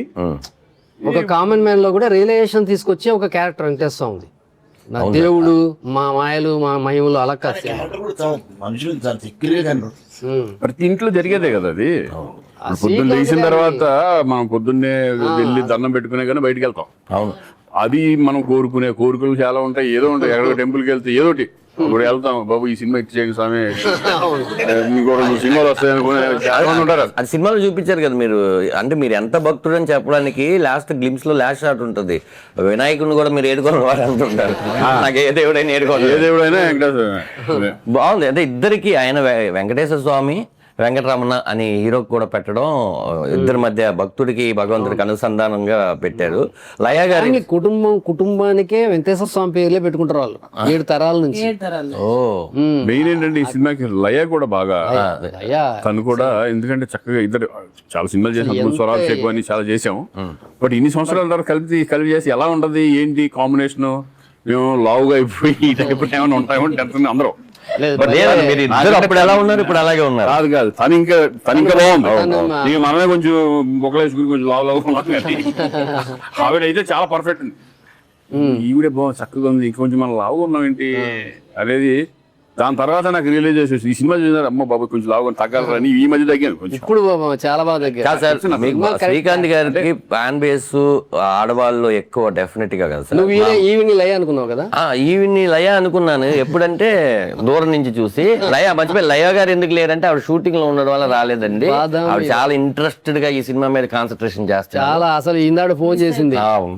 ఒక కామన్ మ్యాన్ లో కూడా రియలైజేషన్ తీసుకొచ్చే ఒక క్యారెక్టర్ వెంకటేశ్వర ఉంది. నా దేవుడు, మా మాయలు, మా మహిమలు అలా కాదు, ప్రతి ఇంట్లో జరిగేదే కదా అది. పొద్దున్న లేచిన తర్వాత మనం పొద్దున్నే వెళ్ళి దండం పెట్టుకునే కానీ బయటకు వెళ్తాం. అవును, అది మనం కోరుకునే కోరికలు చాలా ఉంటాయి, ఏదో ఉంటాయి. ఎక్కడ టెంపుల్కి వెళ్తే ఏదోటి ఇప్పుడు వెళ్తాం, బాబు ఈ సినిమా ఇచ్చేయండి స్వామి, ఇంకొక సినిమాలు వస్తాయనుకునే చాలా మంది ఉంటారు. అది సినిమాలో చూపించారు కదా మీరు, అంటే మీరు ఎంత భక్తుడు అని చెప్పడానికి లాస్ట్ గ్లిమ్స్ లో లాస్ట్ షాట్ ఉంటుంది, వినాయకుడిని కూడా మీరు ఏడుకోని వాడు అంటుంటారు. నాకు ఏ దేవుడైనా ఏడుకోవాలి, ఏ దేవుడైనా బాగుంది. అంటే ఇద్దరికి ఆయన వెంకటేశ్వర స్వామి వెంకటరమణ అని హీరోకి కూడా పెట్టడం, ఇద్దరి మధ్య భక్తుడికి భగవంతుడికి అనుసంధానంగా పెట్టారు. లయ గారి కుటుంబానికే వెంకటేశ్వర స్వామి పేర్లే పెట్టుకుంటారు వాళ్ళు 7 తరాల నుంచి. ఓ మెయిన్ ఏంటంటే ఈ సినిమాకి లయ కూడా బాగా, తను కూడా ఎందుకంటే చక్కగా ఇద్దరు చాలా సినిమాలు చేసాం, స్వరాలు ఎక్కువ అని చాలా చేసాము. బట్ ఇన్ని సంవత్సరాల తర్వాత కలిపి చేసి ఎలా ఉంటది ఏంటి కాంబినేషన్, మేము లావుగా అయిపోయి ఈ టైప్ ఏమైనా ఉంటామో టెన్షన్ అందరూ. అప్పుడు ఎలా ఉన్నారు, ఇప్పుడు అలాగే ఉన్నారు. కాదు తను ఇంకా బాగుంది. ఇక మనమే కొంచెం బొక్కలేసుకుని కొంచెం లావు ఆవిడ అయితే చాలా పర్ఫెక్ట్ ఉంది. ఈవిడే బాగా చక్కగా ఉంది, కొంచెం మనం లావుగా ఉన్నాం ఏంటి అనేది దాని తర్వాత నాకు రియలైజ్ చేసేసి ఈ సినిమా చూసారు అమ్మ బాబు కొంచెం లావు తగ్గాలని అని ఈ మధ్య తగ్గాను కొంచెం. ఇప్పుడు చాలా బాగా దగ్గర కాదు సార్, మీకు శ్రీకాంత్ గారికి ఫ్యాన్ బేస్ ఆడవాళ్ళు ఎక్కువ డెఫినెట్ గా కదా సార్. నువ్వు ఈవినింగ్ లయ అనుకున్నావు కదా. ఈవిని లయ అనుకున్నాను ఎప్పుడంటే దూరం నుంచి చూసి. లయ మర్చిపోయి, లయ గారు ఎందుకు లేరంటే ఆవిడ షూటింగ్ లో ఉండడం వల్ల రాలేదండి. ఆవిడ చాలా ఇంట్రెస్టెడ్ గా ఈ సినిమా మీద కాన్సన్ట్రేషన్ చేస్తారు. చాలా అసలు ఈనాడు ఫోన్ చేసింది,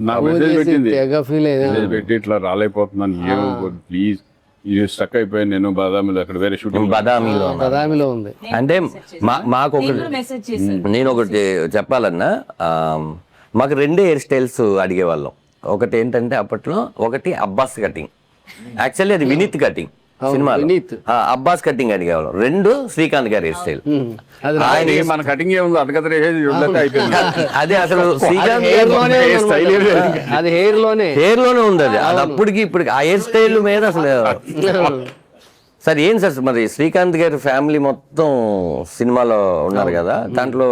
నాకు మెసేజ్ పెట్టింది, తెగ ఫీల్ అయ్యింది. మెసేజ్ పెట్టి ఇట్లా రాలేకపోతున్నాను ఏమో ప్లీజ్, ఇది స్టక్ అయిపోయాను నేను బాదామిలో, అక్కడ వేరే షూటింగ్ బదామిలో. బదామిలో ఉంది. అంటే మాకు ఒకటి, మెసేజ్ చేశాను. నేను ఒకటి చెప్పాలన్నా, మాకు 2 హెయిర్ స్టైల్స్ అడిగేవాళ్ళం. ఒకటి ఏంటంటే అప్పట్లో, ఒకటి అబ్బాస్ కటింగ్, యాక్చువల్లీ అది వినీత్ కటింగ్ సినిమాలో. వినీత్. అబ్బాస్ కటింగ్ అడిగేవాళ్ళం. 2 శ్రీకాంత్ గారి హెయిర్ స్టైల్. అది ఆయన మన కటింగ్ ఏముంది అడగత అయిపోయింది. అదే అసలు శ్రీకాంత్ హెయిర్ లోనే అది హెయిర్ లోనే ఉంది. అది అప్పటికి ఇప్పటికి ఆ హెయిర్ స్టైల్ మీద అసలు. సార్ ఏం సార్ మరి శ్రీకాంత్ గారి ఫ్యామిలీ మొత్తం సినిమాలో ఉన్నారు కదా, దాంట్లో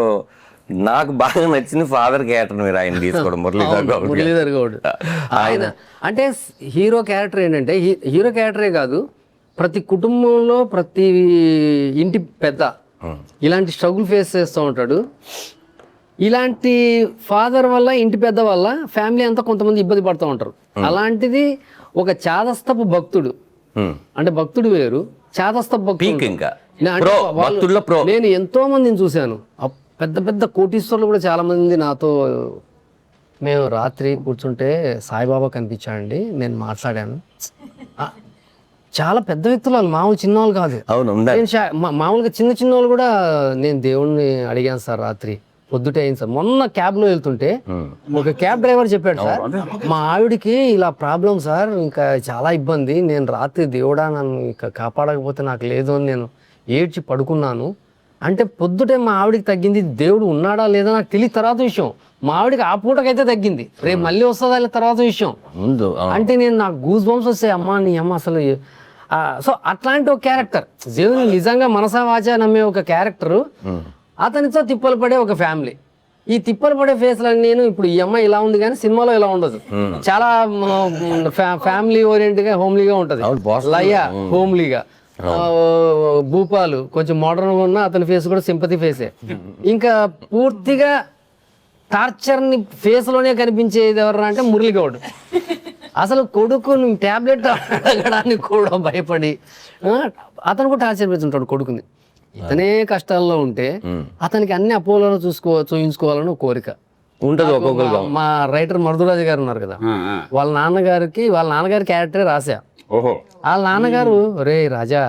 నాకు బాగా నచ్చింది ఫాదర్ క్యారెక్టర్ మీరు ఆయన తీసుకోవడం, మురళీధర్ గౌడ్. ఆయన అంటే హీరో క్యారెక్టర్ ఏంటంటే, హీరో క్యారెక్టరే కాదు, ప్రతి కుటుంబంలో ప్రతి ఇంటి పెద్ద ఇలాంటి స్ట్రగుల్ ఫేస్ చేస్తూ ఉంటాడు. ఇలాంటి ఫాదర్ వల్ల, ఇంటి పెద్ద వల్ల ఫ్యామిలీ అంతా కొంతమంది ఇబ్బంది పడుతూ ఉంటారు. అలాంటిది ఒక చాదస్తపు భక్తుడు, అంటే భక్తుడు వేరు, చాదస్తపు భక్తుడు. ఇంకా నేను ఎంతో మందిని చూశాను, పెద్ద పెద్ద కోటీశ్వరులు కూడా చాలా మంది నాతో, మేము రాత్రి కూర్చుంటే సాయిబాబా కనిపించాడండి, నేను మాట్లాడాను. చాలా పెద్ద వ్యక్తులు వాళ్ళు, మామూలు చిన్న వాళ్ళు కాదు. మామూలుగా చిన్న చిన్న వాళ్ళు కూడా, నేను దేవుణ్ణి అడిగాను సార్ రాత్రి పొద్దుటే అయింది సార్. మొన్న క్యాబ్ లో వెళ్తుంటే ఒక క్యాబ్ డ్రైవర్ చెప్పాడు, సార్ మా ఆవిడికి ఇలా ప్రాబ్లం సార్, ఇంకా చాలా ఇబ్బంది, నేను రాత్రి దేవుడా నన్ను ఇంకా కాపాడకపోతే నాకు లేదు అని నేను ఏడ్చి పడుకున్నాను. అంటే పొద్దుటే మా ఆవిడికి తగ్గింది, దేవుడు ఉన్నాడా లేదా నాకు తెలియదు తర్వాత విషయం. మా ఆవిడికి ఆ పూటకైతే తగ్గింది, రేపు మళ్ళీ వస్తుందా తర్వాత విషయం. అంటే నేను నాకు గూస్ బంప్స్ వస్తాయి, అమ్మా నీ అమ్మ అసలు. సో అట్లాంటి ఒక క్యారెక్టర్, దేవుని నిజంగా మనసా వాచా నమ్మే ఒక క్యారెక్టరు, అతనితో తిప్పలు పడే ఒక ఫ్యామిలీ. ఈ తిప్పలు పడే ఫేస్లని నేను ఇప్పుడు ఈ అమ్మాయి ఇలా ఉంది కానీ సినిమాలో ఇలా ఉండదు, చాలా ఫ్యామిలీ ఓరియంటెడ్గా హోమ్లీగా ఉంటుంది. లయ హోమ్లీగా, భూపాలు కొంచెం మోడర్న్గా ఉన్న అతని ఫేస్ కూడా సింపతి ఫేసే. ఇంకా పూర్తిగా టార్చర్ని ఫేస్లోనే కనిపించేది ఎవరు అంటే మురళీగౌడ్. అసలు కొడుకు ట్యాబ్లెట్ అడగడానికి కూడా భయపడి అతను కూడా టార్చర్ పెడుతుంటాడు కొడుకుని. ఇతనే కష్టాల్లో ఉంటే అతనికి అన్ని అపోలో చూయించుకోవాలని ఒక కోరిక ఉంటుంది ఒక్కొక్కరు. మా రైటర్ మరుదురాజు గారు ఉన్నారు కదా, వాళ్ళ నాన్నగారి క్యారెక్టరే రాశా. వాళ్ళ నాన్నగారు, రే రాజా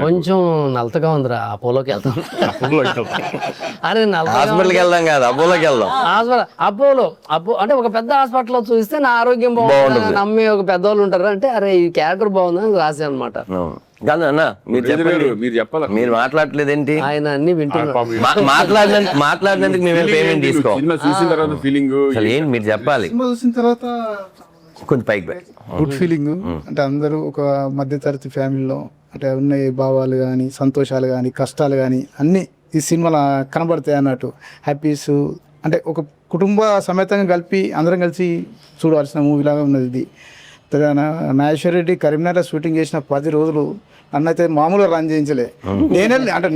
కొంచెం నలతగా ఉందిరా, అపోలోకి వెళ్తాం. అరే హాస్పిటల్కి వెళ్దాం కాదు, అపోలోకి వెళ్దాం. అపోలో అంటే ఒక పెద్ద హాస్పిటల్లో చూస్తే నా ఆరోగ్యం బాగుంటుంది నమ్మి ఒక పెద్దవాళ్ళు ఉంటారు. అంటే అరే ఈ క్యారెక్టర్ బాగుందని రాశా అనమాట. కాదు అన్న, మీరు చెప్పాలి, మీరు మాట్లాడలేదేంటి? ఆయన అన్ని వింటున్నారు. మాట్లాడినందుకు మేము పేమెంట్ తీసుకోవాలి. చూసిన తర్వాత ఫీలింగ్ ఏంటి మీరు చెప్పాలి. చూసిన తర్వాత కొంచెం పైకి గుడ్ ఫీలింగ్. అంటే అందరూ ఒక మధ్యతరగతి ఫ్యామిలీలో అంటే ఉన్న భావాలు కానీ, సంతోషాలు కానీ, కష్టాలు కానీ అన్నీ ఈ సినిమాలో కనబడతాయి అన్నట్టు. హ్యాపీస్ అంటే ఒక కుటుంబ సమేతంగా కలిపి అందరం కలిసి చూడవలసిన మూవీలాగా ఉన్నది ఇది. నాగేశ్వర రెడ్డి కరీంనగర్లో షూటింగ్ చేసిన 10 రోజులు నన్నైతే మామూలుగా రన్ చేయించలే.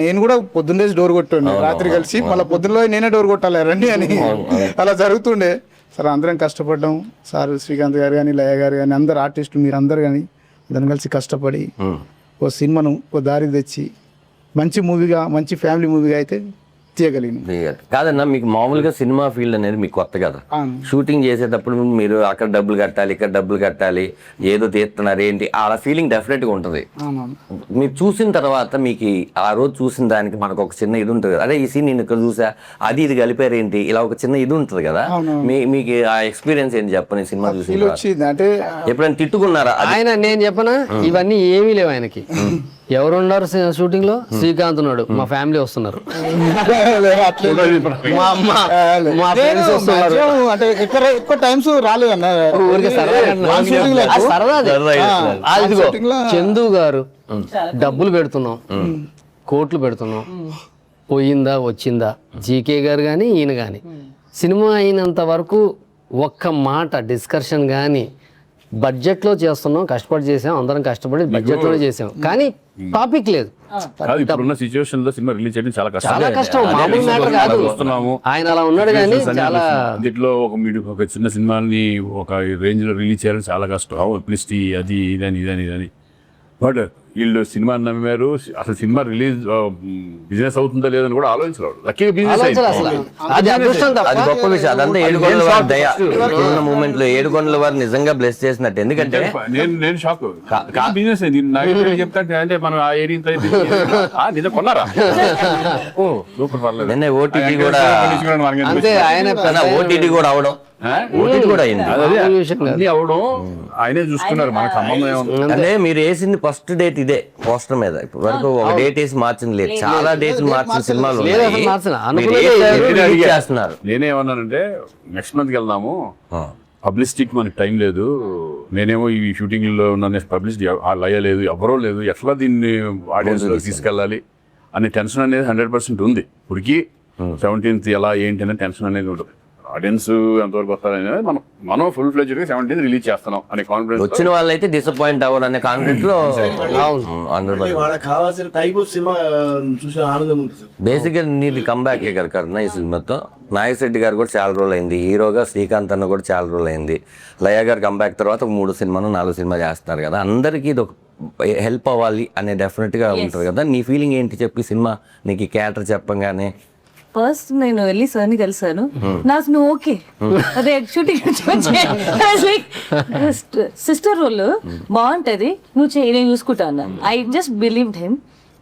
నేను కూడా పొద్దున్నే డోర్ కొట్టుండే, రాత్రి కలిసి మళ్ళీ పొద్దున్నలో నేనే డోర్ కొట్టాలి రండి అని, అలా జరుగుతుండే. సార్ అందరం కష్టపడ్డాం, సార్ శ్రీకాంత్ గారు కానీ, లయ గారు కానీ, అందరు ఆర్టిస్టులు మీరు అందరు కానీ అందరం కలిసి కష్టపడి ఓ సినిమాను ఓ దారి తెచ్చి మంచి మూవీగా, మంచి ఫ్యామిలీ మూవీగా అయితే తీయగలిగిన. కాదన్నా, మీకు మామూలుగా సినిమా ఫీల్డ్ అనేది మీకు కొత్త కదా. షూటింగ్ చేసేటప్పుడు మీరు అక్కడ డబ్బులు కట్టాలి, ఇక్కడ డబ్బులు కట్టాలి, ఏదో తీస్తున్నారు ఏంటి, ఆ ఫీలింగ్ డెఫినెట్ గా ఉంటుంది. మీరు చూసిన తర్వాత మీకు ఆ రోజు చూసిన దానికి మనకు ఒక చిన్న ఇది ఉంటుంది, అదే ఈ సీన్ నేను ఇక్కడ చూసా, అది ఇది కలిపారు ఏంటి, ఇలా ఒక చిన్న ఇది ఉంటుంది కదా. మీకు ఆ ఎక్స్పీరియన్స్ ఏంటి చెప్పని సినిమా చూసి అంటే ఎప్పుడైనా తిట్టుకున్నారా? ఆయన నేను చెప్పనా, ఇవన్నీ ఏమీ లేవు ఆయనకి. ఎవరున్నారు షూటింగ్ లో? శ్రీకాంత్ ఉన్నాడు, మా ఫ్యామిలీ వస్తున్నారు, మా అమ్మ, మా ఫ్రెండ్స్ వస్తున్నారు. అంటే ఎక్కువ టైమ్స్ రాలేదన్న, చందు గారు డబ్బులు పెడుతున్నాం, కోట్లు పెడుతున్నాం, పోయిందా వచ్చిందా. జీకే గారు కానీ ఈయన కానీ సినిమా అయినంత వరకు ఒక్క మాట డిస్కషన్ కానీ బడ్జెట్లో చేస్తున్నాం, కష్టపడి చేసాం, అందరం కష్టపడి బడ్జెట్లోనే చేసాం, కానీ టాపిక్ లేదు. కాదు ఇప్పుడున్న సిచ్యువేషన్ లో సినిమా రిలీజ్ చేయడం చాలా కష్టం. చాలా కష్టం, మామూలు మ్యాటర్ కాదు. వస్తున్నాము ఆయన అలా ఉన్నాడు కానీ చాలా దీంట్లో ఒక చిన్న సినిమాని ఒక రేంజ్ లో రిలీజ్ చేయాలని చాలా కష్టం. పబ్లిసిటీ అది ఇదని బట్ వీళ్ళు సినిమా నమ్మారు. అసలు సినిమా రిలీజ్ బిజినెస్ అవుతుందా లేదని కూడా ఆలోచించలేదు. లక్కీగా బిజినెస్ ఆలోచన అసలు. అది అదృష్టం తప్ప అది గొప్ప విషయం. అదంతా ఏడుకొండల వారి దయ. ఇప్పుడున్న మూమెంట్ లో ఏడుకొండల వారు నిజంగా బ్లెస్ చేసినట్టు. ఎందుకంటే నేను షాక్. బిజినెస్ చెప్తా అంటే మనం ఆ ఏరియా నిజం కొన్నారా సూపర్ పర్లేదు. నిన్న ఓటీటీ కూడా అంతే. ఆయన ఓటీటీ కూడా అవడం, ఓటీటీ కూడా అయింది. అన్ని అవడం ఆయనే చూసుకున్నారు, మనకు సంబంధం ఏముంది. అంటే మీరు వేసింది ఫస్ట్ డేట్ ఇదే పోస్టర్ మీద. ఇప్పుడు వరకు ఒక డేట్ వేసి మార్చింది లేదు. చాలా డేట్లు మార్చిన సినిమాలు లేదు, అసలు మార్చిన. అనుకున్నదే చేస్తున్నారు. నేనేమన్నానంటే నెక్స్ట్ మంత్కి వెళ్దాము, పబ్లిసిటీకి మనకి టైం లేదు, నేనేమో ఈ షూటింగ్ లో ఉన్న పబ్లిసిటీ అయ్యలేదు, ఎవరో లేదు, ఎట్లా దీన్ని ఆడియన్స్ లో తీసుకెళ్ళాలి అనే టెన్షన్ అనేది 100% ఉంది. ఇప్పటికి 17th ఎలా ఏంటి అనే టెన్షన్ అనేది ఉంటుంది. ఆడియన్స్ ఎంతవరకు వస్తారనేది మనం ఫుల్ ఫ్లెడ్జ్డ్ గా 17th రిలీజ్ చేస్తున్నాం అనే కాన్ఫిడెన్స్. వచ్చిన వాళ్ళైతే డిసప్పాయింట్ అవ్వరు అనే కాన్ఫిడెంట్ లో అందరూ. వాళ్ళకి కావాల్సిన టైప్ ఆఫ్ సినిమా చూసే ఆనందం ఉంది సార్. బేసిక్ గా నీది కంబ్యాక్ కన్నా ఈ సినిమాతో. నాగశెట్టి గారు కూడా చాలా రోజులు అయింది, హీరోగా శ్రీకాంత్ అన్న కూడా చాలా రోజులు అయింది. లయ గారు కంబ్యాక్ తర్వాత 3 సినిమాలు 4 సినిమాలు చేస్తున్నారు కదా. అందరికీ ఇది ఒక హెల్ప్ అవ్వాలి అనే డెఫినెట్ గా ఉంటుంది కదా. నీ ఫీలింగ్ ఏంటి చెప్పి సినిమా నీకు ఈ క్యారెక్టర్ చెప్పంగానే? ఫస్ట్ నేను వెళ్ళి సార్ని కలిసాను. నాకు నువ్వు ఓకే అదే షూటింగ్ సిస్టర్ రోల్ బాగుంటది, నువ్వు నేను చూసుకుంటా అన్నాను. I just believed him.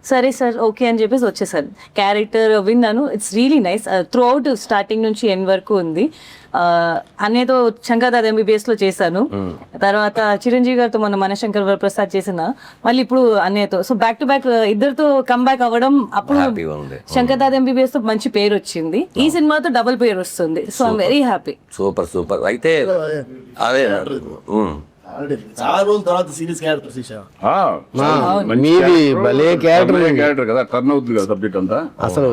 సరే సార్ ఓకే అని చెప్పేసి వచ్చేసాను. క్యారెక్టర్ విన్నాను, it's really nice. Through out starting నుంచి ఎండ్ వరకు ఉంది. అన్నయ్యతో శంకర్దాద్ ఎంబీబీఎస్ లో చేశాను. తర్వాత చిరంజీవి గారితో మొన్న మనశంకర్ వరప్రసాద్ చేసిన, మళ్ళీ ఇప్పుడు అన్నయ్యతో. సో బ్యాక్ టు బ్యాక్ ఇద్దరితో కంబ్యాక్ అవ్వడం. అప్పుడు శంకర్దాద్ ఎంబీబీఎస్ తో మంచి పేరు వచ్చింది, ఈ సినిమాతో డబుల్ పేరు వస్తుంది. So I'm very happy. Super super. అయితే అదే చాలా రోజుల తర్వాత సీరియస్ క్యారెక్టర్ తీసా. మీది భలే క్యారెక్టర్ కదా, టర్న్ అవుతుంది కదా సబ్జెక్ట్ అంతా. అసలు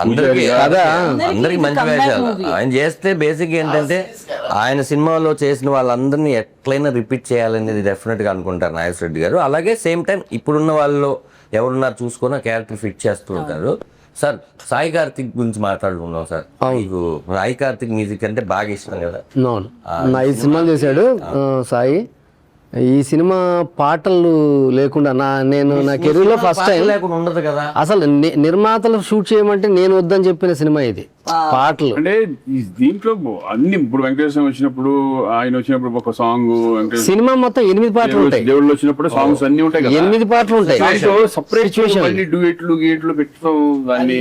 అందరికి మంచి వేషాలు ఆయన చేస్తే. బేసిక్ ఏంటంటే ఆయన సినిమాలో చేసిన వాళ్ళందరినీ ఎట్లయినా రిపీట్ చేయాలనేది డెఫినెట్ గా అనుకుంటారు నాగేశ్వరరెడ్డి గారు. అలాగే సేమ్ టైం ఇప్పుడున్న వాళ్ళు ఎవరున్నారు చూసుకొని ఆ క్యారెక్టర్ ఫిట్ చేస్తూ ఉంటారు. సార్ సాయి కార్తిక్ గురించి మాట్లాడుకున్నాం సార్. సాయి కార్తిక్ మ్యూజిక్ అంటే బాగా ఇష్టం కదా. నా ఈ సినిమా చేశాడు సాయి. ఈ సినిమా పాటలు లేకుండా నా కెరీర్ లో ఫస్ట్ టైం లేకుండా ఉండదు కదా. అసలు నిర్మాతలు షూట్ చేయమంటే నేను వద్దని చెప్పిన సినిమా ఇది. పాటలు అంటే దీంట్లో అన్ని ఇప్పుడు వెంకటేశ్వర వచ్చినప్పుడు, ఆయన వచ్చినప్పుడు ఒక సాంగ్, సినిమా మొత్తం 8 పాటలు ఉంటాయి. దేవుళ్ళు వచ్చినప్పుడు సాంగ్స్ అన్ని ఉంటాయి కదా, 8 పాటలు ఉంటాయి. డ్యూయెట్లు పెట్టుతాం దాన్ని.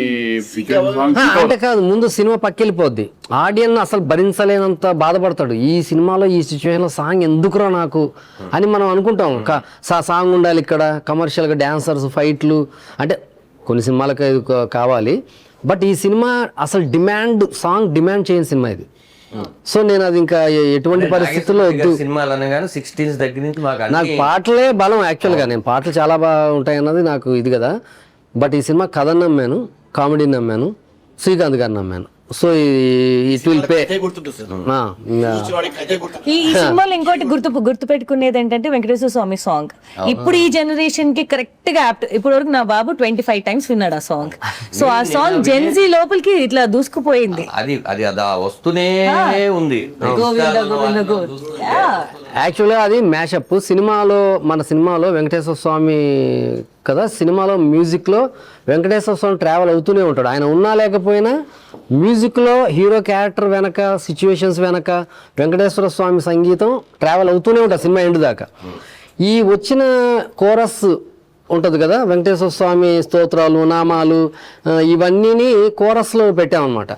అంటే కాదు, ముందు సినిమా పక్కెళ్ళిపోద్ది. ఆడియన్స్ అసలు భరించలేనంత బాధపడతాడు. ఈ సినిమాలో ఈ సిచ్యువేషన్ లో సాంగ్ ఎందుకురా నాకు అని మనం అనుకుంటాం. సాంగ్ ఉండాలి ఇక్కడ, కమర్షియల్గా డాన్సర్స్, ఫైట్లు, అంటే కొన్ని సినిమాలకు ఇది కావాలి. బట్ ఈ సినిమా అసలు సాంగ్ డిమాండ్ చేయని సినిమా ఇది. సో నేను అది ఇంకా ఎటువంటి పరిస్థితుల్లో వద్దు. సినిమాలు అనగానే 16 దగ్గర నుంచి నాకు పాటలే బలం. యాక్చువల్గా నేను పాటలు చాలా బాగా ఉంటాయి అన్నది నాకు ఇది కదా. బట్ ఈ సినిమా కథను నమ్మాను, కామెడీని నమ్మాను, శ్రీకాంత్ గారిని నమ్మాను. So it will pay. ఈ సినిమాలో ఇంకోటి గుర్తు పెట్టుకునేది ఏంటంటే వెంకటేశ్వర స్వామి సాంగ్ ఇప్పుడు ఈ జనరేషన్ కి కరెక్ట్ గా యాప్ట్. ఇప్పుడు వరకు నా బాబు 25 times విన్నాడు ఆ సాంగ్. సో ఆ సాంగ్ జెన్జీ లోపలికి ఇట్లా దూసుకుపోయింది. అది వస్తూనే ఉంది. యాక్చువల్గా అది మ్యాషప్. మన సినిమాలో వెంకటేశ్వర స్వామి కదా, సినిమాలో మ్యూజిక్లో వెంకటేశ్వర స్వామి ట్రావెల్ అవుతూనే ఉంటాడు. ఆయన ఉన్నా లేకపోయినా మ్యూజిక్లో హీరో క్యారెక్టర్ వెనక, సిచ్యువేషన్స్ వెనక వెంకటేశ్వర స్వామి సంగీతం ట్రావెల్ అవుతూనే ఉంటుంది సినిమా ఎండ్ దాకా. ఈ వచ్చిన కోరస్ ఉంటుంది కదా, వెంకటేశ్వర స్వామి స్తోత్రాలు, నామాలు, ఇవన్నీ కోరస్లో పెట్టామన్నమాట.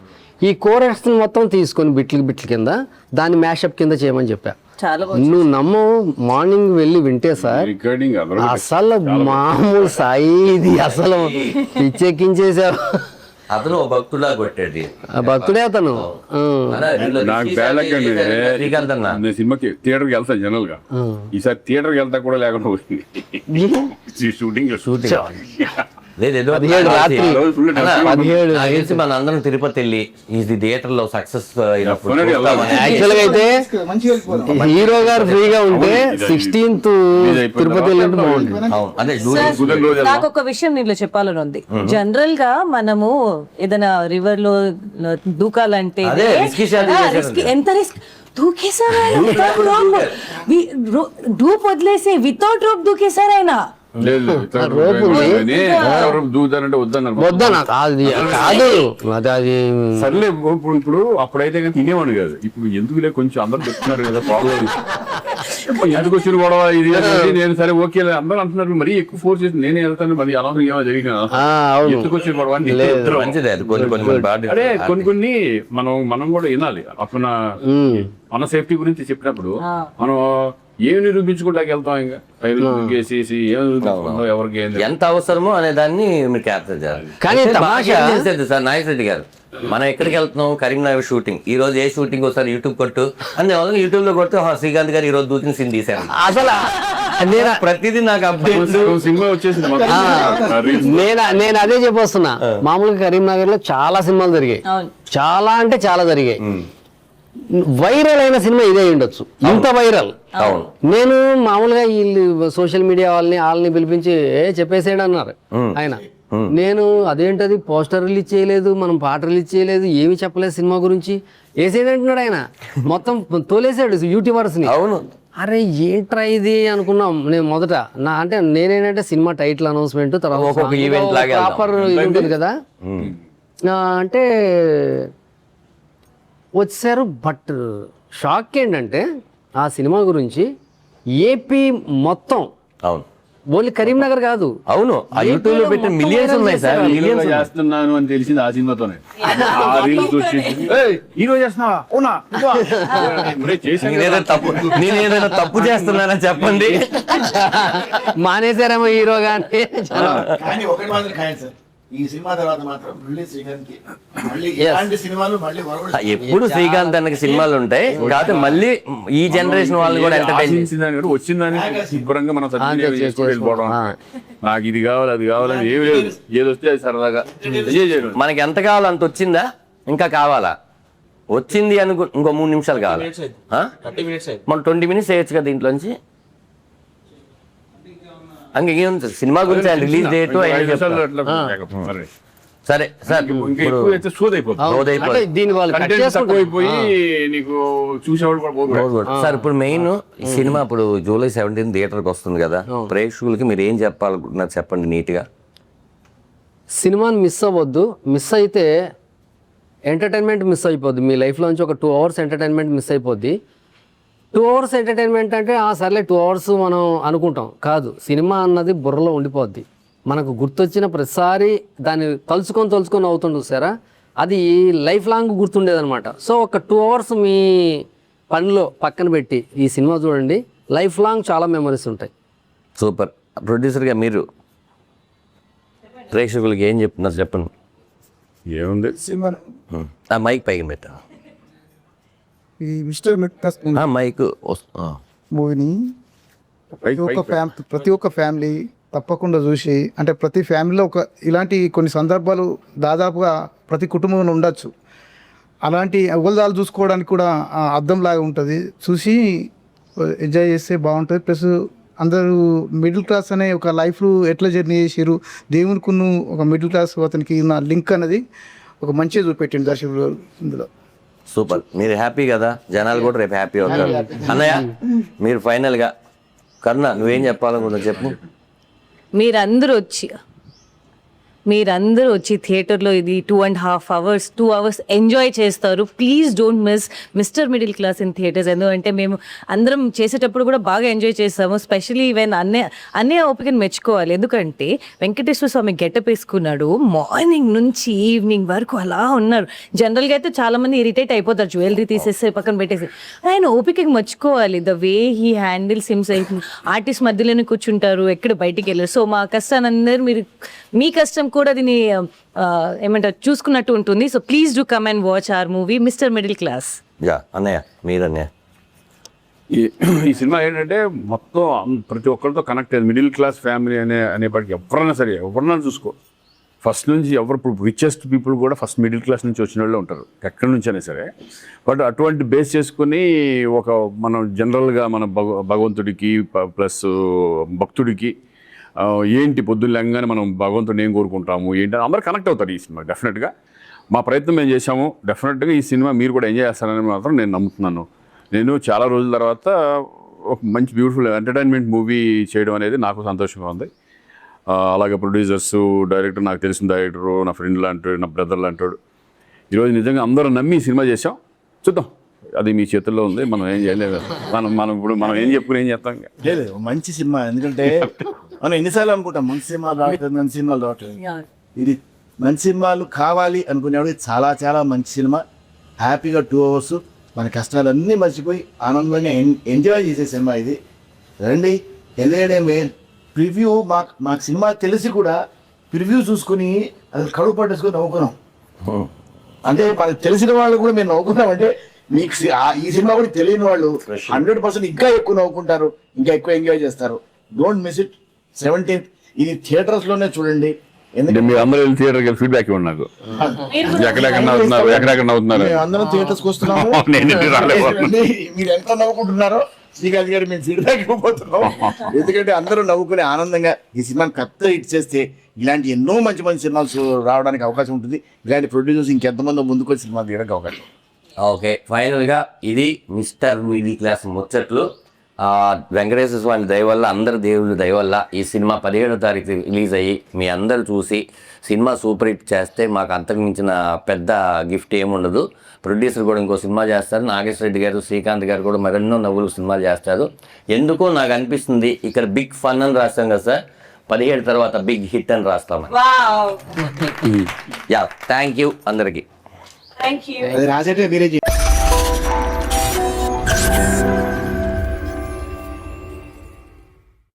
ఈ కోరస్ని మొత్తం తీసుకొని బిట్ల కింద దాన్ని మ్యాషప్ కింద చేయమని చెప్పా. నువ్వు నమ్మవు, మార్నింగ్ వెళ్ళి వింటే సార్ అసలు మామూలు సాయి ఇది అసలు పిచ్చెక్కించేసావు. అతను భక్తుడా కొట్టాడు. భక్తుడే అతను. శ్రీకాంత్ అన్న సినిమాకి థియేటర్కి వెళ్తా జనరల్ గా, ఈసారి థియేటర్కి వెళ్తా కూడా లేకుండా పోయింది షూటింగ్. లేదేదో 17 రాత్రి. ఆ రోజు full అలా, 17 నాకు తెలిసి మన అందరం తిరుపతి వెళ్ళి ఇది థియేటర్ లో సక్సెస్ అయినప్పుడు Definitely చూస్తామని. యాక్చువల్గా అయితే మంచిగా వెళ్ళిపోదాం. హీరో గారు ఫ్రీగా ఉంటే 16th తిరుపతి వెళ్ళినట్టు బాగుంటుంది. అవును అదే కుదరని రోజు నాకు ఒక విషయం నీళ్ళు చెప్పాలని ఉంది. జనరల్ గా మనము ఏదైనా రివర్ లో దూకాలంటే అదే, risky shot చేశారు. ఎంత రిస్క్ దూకేశారు ఆయన. డూప్ వదిలేసి వితౌట్ రోప్ దూకేశారు ఆయన. లేదు దూతానంటే వద్దన్నారు వద్దనా కాదు కాదు అది సర్లే ఇప్పుడు అప్పుడైతే కానీ తినేవాడు కాదు. ఇప్పుడు ఎందుకులే కొంచెం అందరూ చెప్తున్నారు కదా ప్రాబ్లం ఎందుకు వచ్చిన గొడవ ఇది అనేది నేను సరే ఓకే అందరూ అంటున్నారు మరీ ఎక్కువ ఫోర్స్ చేసి నేనే వెళ్తాను మరి అనవసరం ఏమో జరిగిన అవును. ఎందుకు వచ్చిన గొడవ అని మంచిదే అది కొన్ని బాగా అదే కొన్ని మనం కూడా వినాలి. అప్పుడు మన సేఫ్టీ గురించి చెప్పినప్పుడు మనం ఏం నిరూపించుకుంటాకి వెళ్తాం ఇంకా చేసేసి ఏం నిరూపించుకుంటాం ఎవరికి ఏం తెలియదు. ఎంత అవసరమో అనే దాన్ని మీరు క్యాప్చర్ చేయాలి. కానీ బాగా తమాషా- ఏం చేసేది సార్ నాగేశ్వరరెడ్డి గారు, మనం ఎక్కడికి వెళ్తున్నాం కరీంనగర్ షూటింగ్, ఈ రోజు ఏ షూటింగ్ ఒకసారి యూట్యూబ్ కొట్టు అని యూట్యూబ్ లో కొడితే శ్రీకాంత్ గారు ఈ రోజు దూకిన సీన్ తీశారు. అసలు ప్రతిదీ నాకు అప్డేట్స్. సినిమా వచ్చేసింది నేను అదే చెప్పొస్తున్నా. మామూలుగా కరీంనగర్ లో చాలా సినిమాలు జరిగాయి, అవును. చాలా అంటే చాలా జరిగాయి. వైరల్ అయిన సినిమా ఇదే ఉండొచ్చు, ఇంత వైరల్. అవును. నేను మామూలుగా వీళ్ళు సోషల్ మీడియా వాళ్ళని పిలిపించి చెప్పేసేయండి అన్నారు ఆయన. నేను అదేంటది పోస్టర్ రిలీజ్ చేయలేదు, మనం పాట రిలీజ్ చేయలేదు, ఏమి చెప్పలేదు సినిమా గురించి, వేసేది అంటున్నాడు ఆయన. మొత్తం తోలేసాడు యూట్యూబర్స్ ని. అవును. అరే ఏంట్రా ఇది అనుకున్నాం. నేను మొదట అంటే నేనేంటంటే సినిమా టైటిల్ అనౌన్స్మెంట్ ఒక్కొక్క event లాగా వెళ్దాం. ప్రాపర్ ఉంటుంది కదా అంటే వచ్చారు. బట్ షాక్ ఏంటంటే ఆ సినిమా గురించి ఏపీ మొత్తం, అవును ఓన్లీ కరీంనగర్ కాదు, అవును ఆ యూట్యూబ్ లో పెట్టిన మిలియన్స్ ఉన్నాయి సార్, మిలియన్స్ చేస్తున్నాను అని తెలిసింది ఆ సినిమాతోనే. ఆ రీల్స్ వచ్చేసి ఈ రోజు చేస్తున్నావా అవునా ఇప్పుడే చేశాను కదా. నేనేదైనా తప్పు చేస్తున్నానని చెప్పండి. మానేశారేమో హీరో గాని. కానీ ఒకటి మాత్రం ఖాయం సార్, ఈ సినిమా తర్వాత మాత్రం మళ్ళీ శ్రీకాంత్కి మళ్ళీ ఇలాంటి సినిమాలు మళ్ళీ ఎప్పుడు శ్రీకాంత్ అన్నకి సినిమాలు ఉంటాయి కాకపోతే మళ్ళీ ఈ జనరేషన్ వాళ్ళు కూడా ఎంటర్టైన్ వచ్చిందని శుభ్రంగా మనం సద్వినియోగం చేసుకుని వెళ్ళిపోవడం. నాకు ఇది కావాలి అది కావాలని ఏమి లేదు, ఏది వస్తే అది సరదాగా ఎంజాయ్ చేయడం. మనకి ఎంత కావాలో అంత వచ్చిందా, ఇంకా కావాలా, వచ్చింది అనుకో ఇంకో 3 నిమిషాలు కావాలి. మనం 20 మినిట్స్ వేయచ్చు కదా దీంట్లోంచి. ఇంకేం సినిమా గురించి రిలీజ్ డేట్ మరి సరే సార్. ఇంకా ఎక్కువ అయితే సోది అయిపోతుంది. అంటే దీని వాళ్ళు cut కంటెంట్ చేసుకుంటారు. తక్కువైపోయి నీకు చూసేవాడు కూడా పోదు. సార్ ఇప్పుడు మెయిన్ ఈ సినిమా ఇప్పుడు జూలై 17 థియేటర్కి వస్తుంది కదా, ప్రేక్షకులకి మీరు ఏం చెప్పాలనుకుంటున్నారు చెప్పండి నీట్గా. సినిమాని మిస్ అవ్వద్దు. మిస్ అయితే ఎంటర్టైన్మెంట్ మిస్ అయిపోద్ది. మీ లైఫ్లోంచి ఒక 2 hours ఎంటర్టైన్మెంట్ మిస్ అయిపోద్ది. 2 hours ఎంటర్టైన్మెంట్ అంటే సర్లే 2 hours మనం అనుకుంటాం, కాదు. సినిమా అన్నది బుర్రలో ఉండిపోద్ది. మనకు గుర్తొచ్చిన ప్రతిసారి దాన్ని తలుచుకొని అవుతుంది చూసారా, అది లైఫ్ లాంగ్ గుర్తుండేదన్నమాట. సో ఒక 2 hours మీ పనిలో పక్కన పెట్టి ఈ సినిమా చూడండి, లైఫ్ లాంగ్ చాలా మెమరీస్ ఉంటాయి. సూపర్. ప్రొడ్యూసర్గా మీరు ప్రేక్షకులకి ఏం చెప్తున్నారు చెప్పండి. ఏముంది సినిమా ఆ మైక్ పైకి పెట్టా, ఈ మిస్టర్ మెట్టాస్ ఆ మైక్ మూవీని ప్రతి ఒక్క ఫ్యామిలీ తప్పకుండా చూసి, అంటే ప్రతి ఫ్యామిలీలో ఇలాంటి కొన్ని సందర్భాలు దాదాపుగా ప్రతి కుటుంబంలో ఉండొచ్చు. అలాంటి అవల్దాలు చూసుకోవడానికి కూడా అద్దంలాగా ఉంటుంది. చూసి ఎంజాయ్ చేస్తే బాగుంటుంది. ప్లస్ అందరూ మిడిల్ క్లాస్ అనే ఒక లైఫ్ ఎట్లా జర్నీ చేసారు, దేవునికి ఒక మిడిల్ క్లాస్ అతనికి ఉన్న లింక్ అనేది ఒక మంచిగా చూపెట్టింది దర్శకుడు ఇందులో. సూపర్. మీరు హ్యాపీ కదా, జనాలు కూడా రేపు హ్యాపీ అవుతారు. అన్నయ్య మీరు ఫైనల్గా, కరుణ నువ్వేం చెప్పాలనుకుంటున్నావు చెప్పు. మీరందరూ వచ్చి థియేటర్లో ఇది 2.5 hours 2 hours ఎంజాయ్ చేస్తారు. Please don't miss mister Middle class in theatres. ఎందుకంటే మేము అందరం చేసేటప్పుడు కూడా బాగా ఎంజాయ్ చేస్తాము. స్పెషలీ ఈవెన్ అన్నయ్య ఓపికని మెచ్చుకోవాలి. ఎందుకంటే వెంకటేశ్వర స్వామి గెటప్ వేసుకున్నాడు, మార్నింగ్ నుంచి ఈవినింగ్ వరకు అలా ఉన్నారు. జనరల్గా అయితే చాలామంది ఇరిటేట్ అయిపోతారు, జ్యువెలరీ తీసేసి పక్కన పెట్టేసి. ఆయన ఓపికకి మెచ్చుకోవాలి. The way he handles himself. Artist మధ్యలోనే కూర్చుంటారు, ఎక్కడ బయటికి వెళ్ళారు. సో మా కష్టాన్ని అందరూ మీ కష్టం కూడా దీన్ని ఏమంటారు చూసుకున్నట్టు ఉంటుంది. So please do come and watch our movie Mister Middle Class. యా అన్నయ్య మీరన్నయ్య. ఈ సినిమా ఏంటంటే మొత్తం ప్రతి ఒక్కరితో కనెక్ట్ అయ్యేది. మిడిల్ క్లాస్ ఫ్యామిలీ అనేప్పటికీ ఎవరైనా సరే ఎవరన్నా చూసుకో ఫస్ట్ నుంచి ఎవరు ఇప్పుడు రిచెస్ట్ పీపుల్ కూడా ఫస్ట్ మిడిల్ క్లాస్ నుంచి వచ్చిన వాళ్ళే ఉంటారు ఎక్కడి నుంచి అయినా సరే. బట్ అటువంటి బేస్ చేసుకుని ఒక మనం జనరల్గా మన భగవంతుడికి ప్లస్ భక్తుడికి ఏంటి పొద్దున్న లేగానే మనం భగవంతుడిని ఏం కోరుకుంటాము ఏంటి అందరూ కనెక్ట్ అవుతారు ఈ సినిమా. డెఫినెట్గా మా ప్రయత్నం మేము చేశాము. డెఫినెట్గా ఈ సినిమా మీరు కూడా ఎంజాయ్ చేస్తారని మాత్రం నేను నమ్ముతున్నాను. నేను చాలా రోజుల తర్వాత ఒక మంచి బ్యూటిఫుల్ ఎంటర్టైన్మెంట్ మూవీ చేయడం అనేది నాకు సంతోషంగా ఉంది. అలాగే ప్రొడ్యూసర్స్, డైరెక్టర్, నాకు తెలిసిన డైరెక్టరు, నా ఫ్రెండ్ లాంటాడు, నా బ్రదర్ లాంటాడు. ఈరోజు నిజంగా అందరూ నమ్మి ఈ సినిమా చేసాం. చూద్దాం, అది మీ చేతుల్లో ఉంది. మనం ఏం చేయలేదు. మనం ఏం చెప్పుకుని ఏం చేస్తాం. లేదు మంచి సినిమా, ఎందుకంటే మనం ఎన్నిసార్లు అనుకుంటాం మంచి సినిమాలు రావట్లేదు, మంచి సినిమాలు రావట్లేదు. ఇది మంచి సినిమాలు కావాలి అనుకునేవాడు చాలా చాలా మంచి సినిమా. హ్యాపీగా 2 hours మన కష్టాలన్నీ మర్చిపోయి ఆనందంగా ఎంజాయ్ చేసే సినిమా ఇది. రండి, వెళ్ళేడే మెయిన్. ప్రివ్యూ మాకు సినిమా తెలిసి కూడా ప్రివ్యూ చూసుకుని అది కడుపు పట్టేసుకొని నవ్వుకున్నాం. అంటే మనకు తెలిసిన వాళ్ళు కూడా మేము నవ్వుకున్నాం. అంటే మీకు ఈ సినిమా కూడా తెలియని వాళ్ళు 100% ఇంకా ఎక్కువ నవ్వుకుంటారు, ఇంకా ఎక్కువ ఎంజాయ్ చేస్తారు. Don't miss it. 17th ఇది థియేటర్స్ లోనే చూడండి. అంటే మీరు అందరూ వెళ్ళి థియేటర్కి వెళ్ళి ఫీడ్బ్యాక్ ఇవ్వండి నాకు. ఎక్కడెక్కడ నవ్వుతున్నారు మేము అందరం థియేటర్స్కి వస్తున్నాము. మీరు ఎంత నవ్వుకుంటున్నారో శ్రీకాంత్ గారు మేము ఫీడ్బ్యాక్ ఇవ్వబోతున్నాం. ఎందుకంటే అందరూ నవ్వుకునే ఆనందంగా ఈ సినిమాని పెద్ద హిట్ చేస్తే ఇలాంటి ఎన్నో మంచి మంచి సినిమాలు రావడానికి అవకాశం ఉంటుంది. ఇలాంటి ప్రొడ్యూసర్స్ ఇంకెంతమంది ముందుకు వచ్చి సినిమా తీయడానికి అవకాశం. ఓకే, ఫైనల్గా ఇది మిస్టర్ మిడిల్ క్లాస్ ముచ్చట్లు. వెంకటేశ్వర స్వామి దయ వల్ల, అందరి దేవుళ్ళ దయ వల్ల ఈ సినిమా 17వ తారీఖు రిలీజ్ అయ్యి మీ అందరూ చూసి సినిమా సూపర్ హిట్ చేస్తే మాకు అంతకు మించిన పెద్ద గిఫ్ట్ ఏముండదు. ప్రొడ్యూసర్ కూడా ఇంకో సినిమా చేస్తారు, నాగేశ్వర రెడ్డి గారు, శ్రీకాంత్ గారు కూడా మరెన్నో నవ్వులు సినిమాలు చేస్తారు. ఎందుకో నాకు అనిపిస్తుంది ఇక్కడ బిగ్ ఫన్ అని రాస్తాం కదా సార్, 17 తర్వాత బిగ్ హిట్ అని రాస్తాం. యా, థ్యాంక్ యూ అందరికీ. Thank you. అది రాసేటే మీరే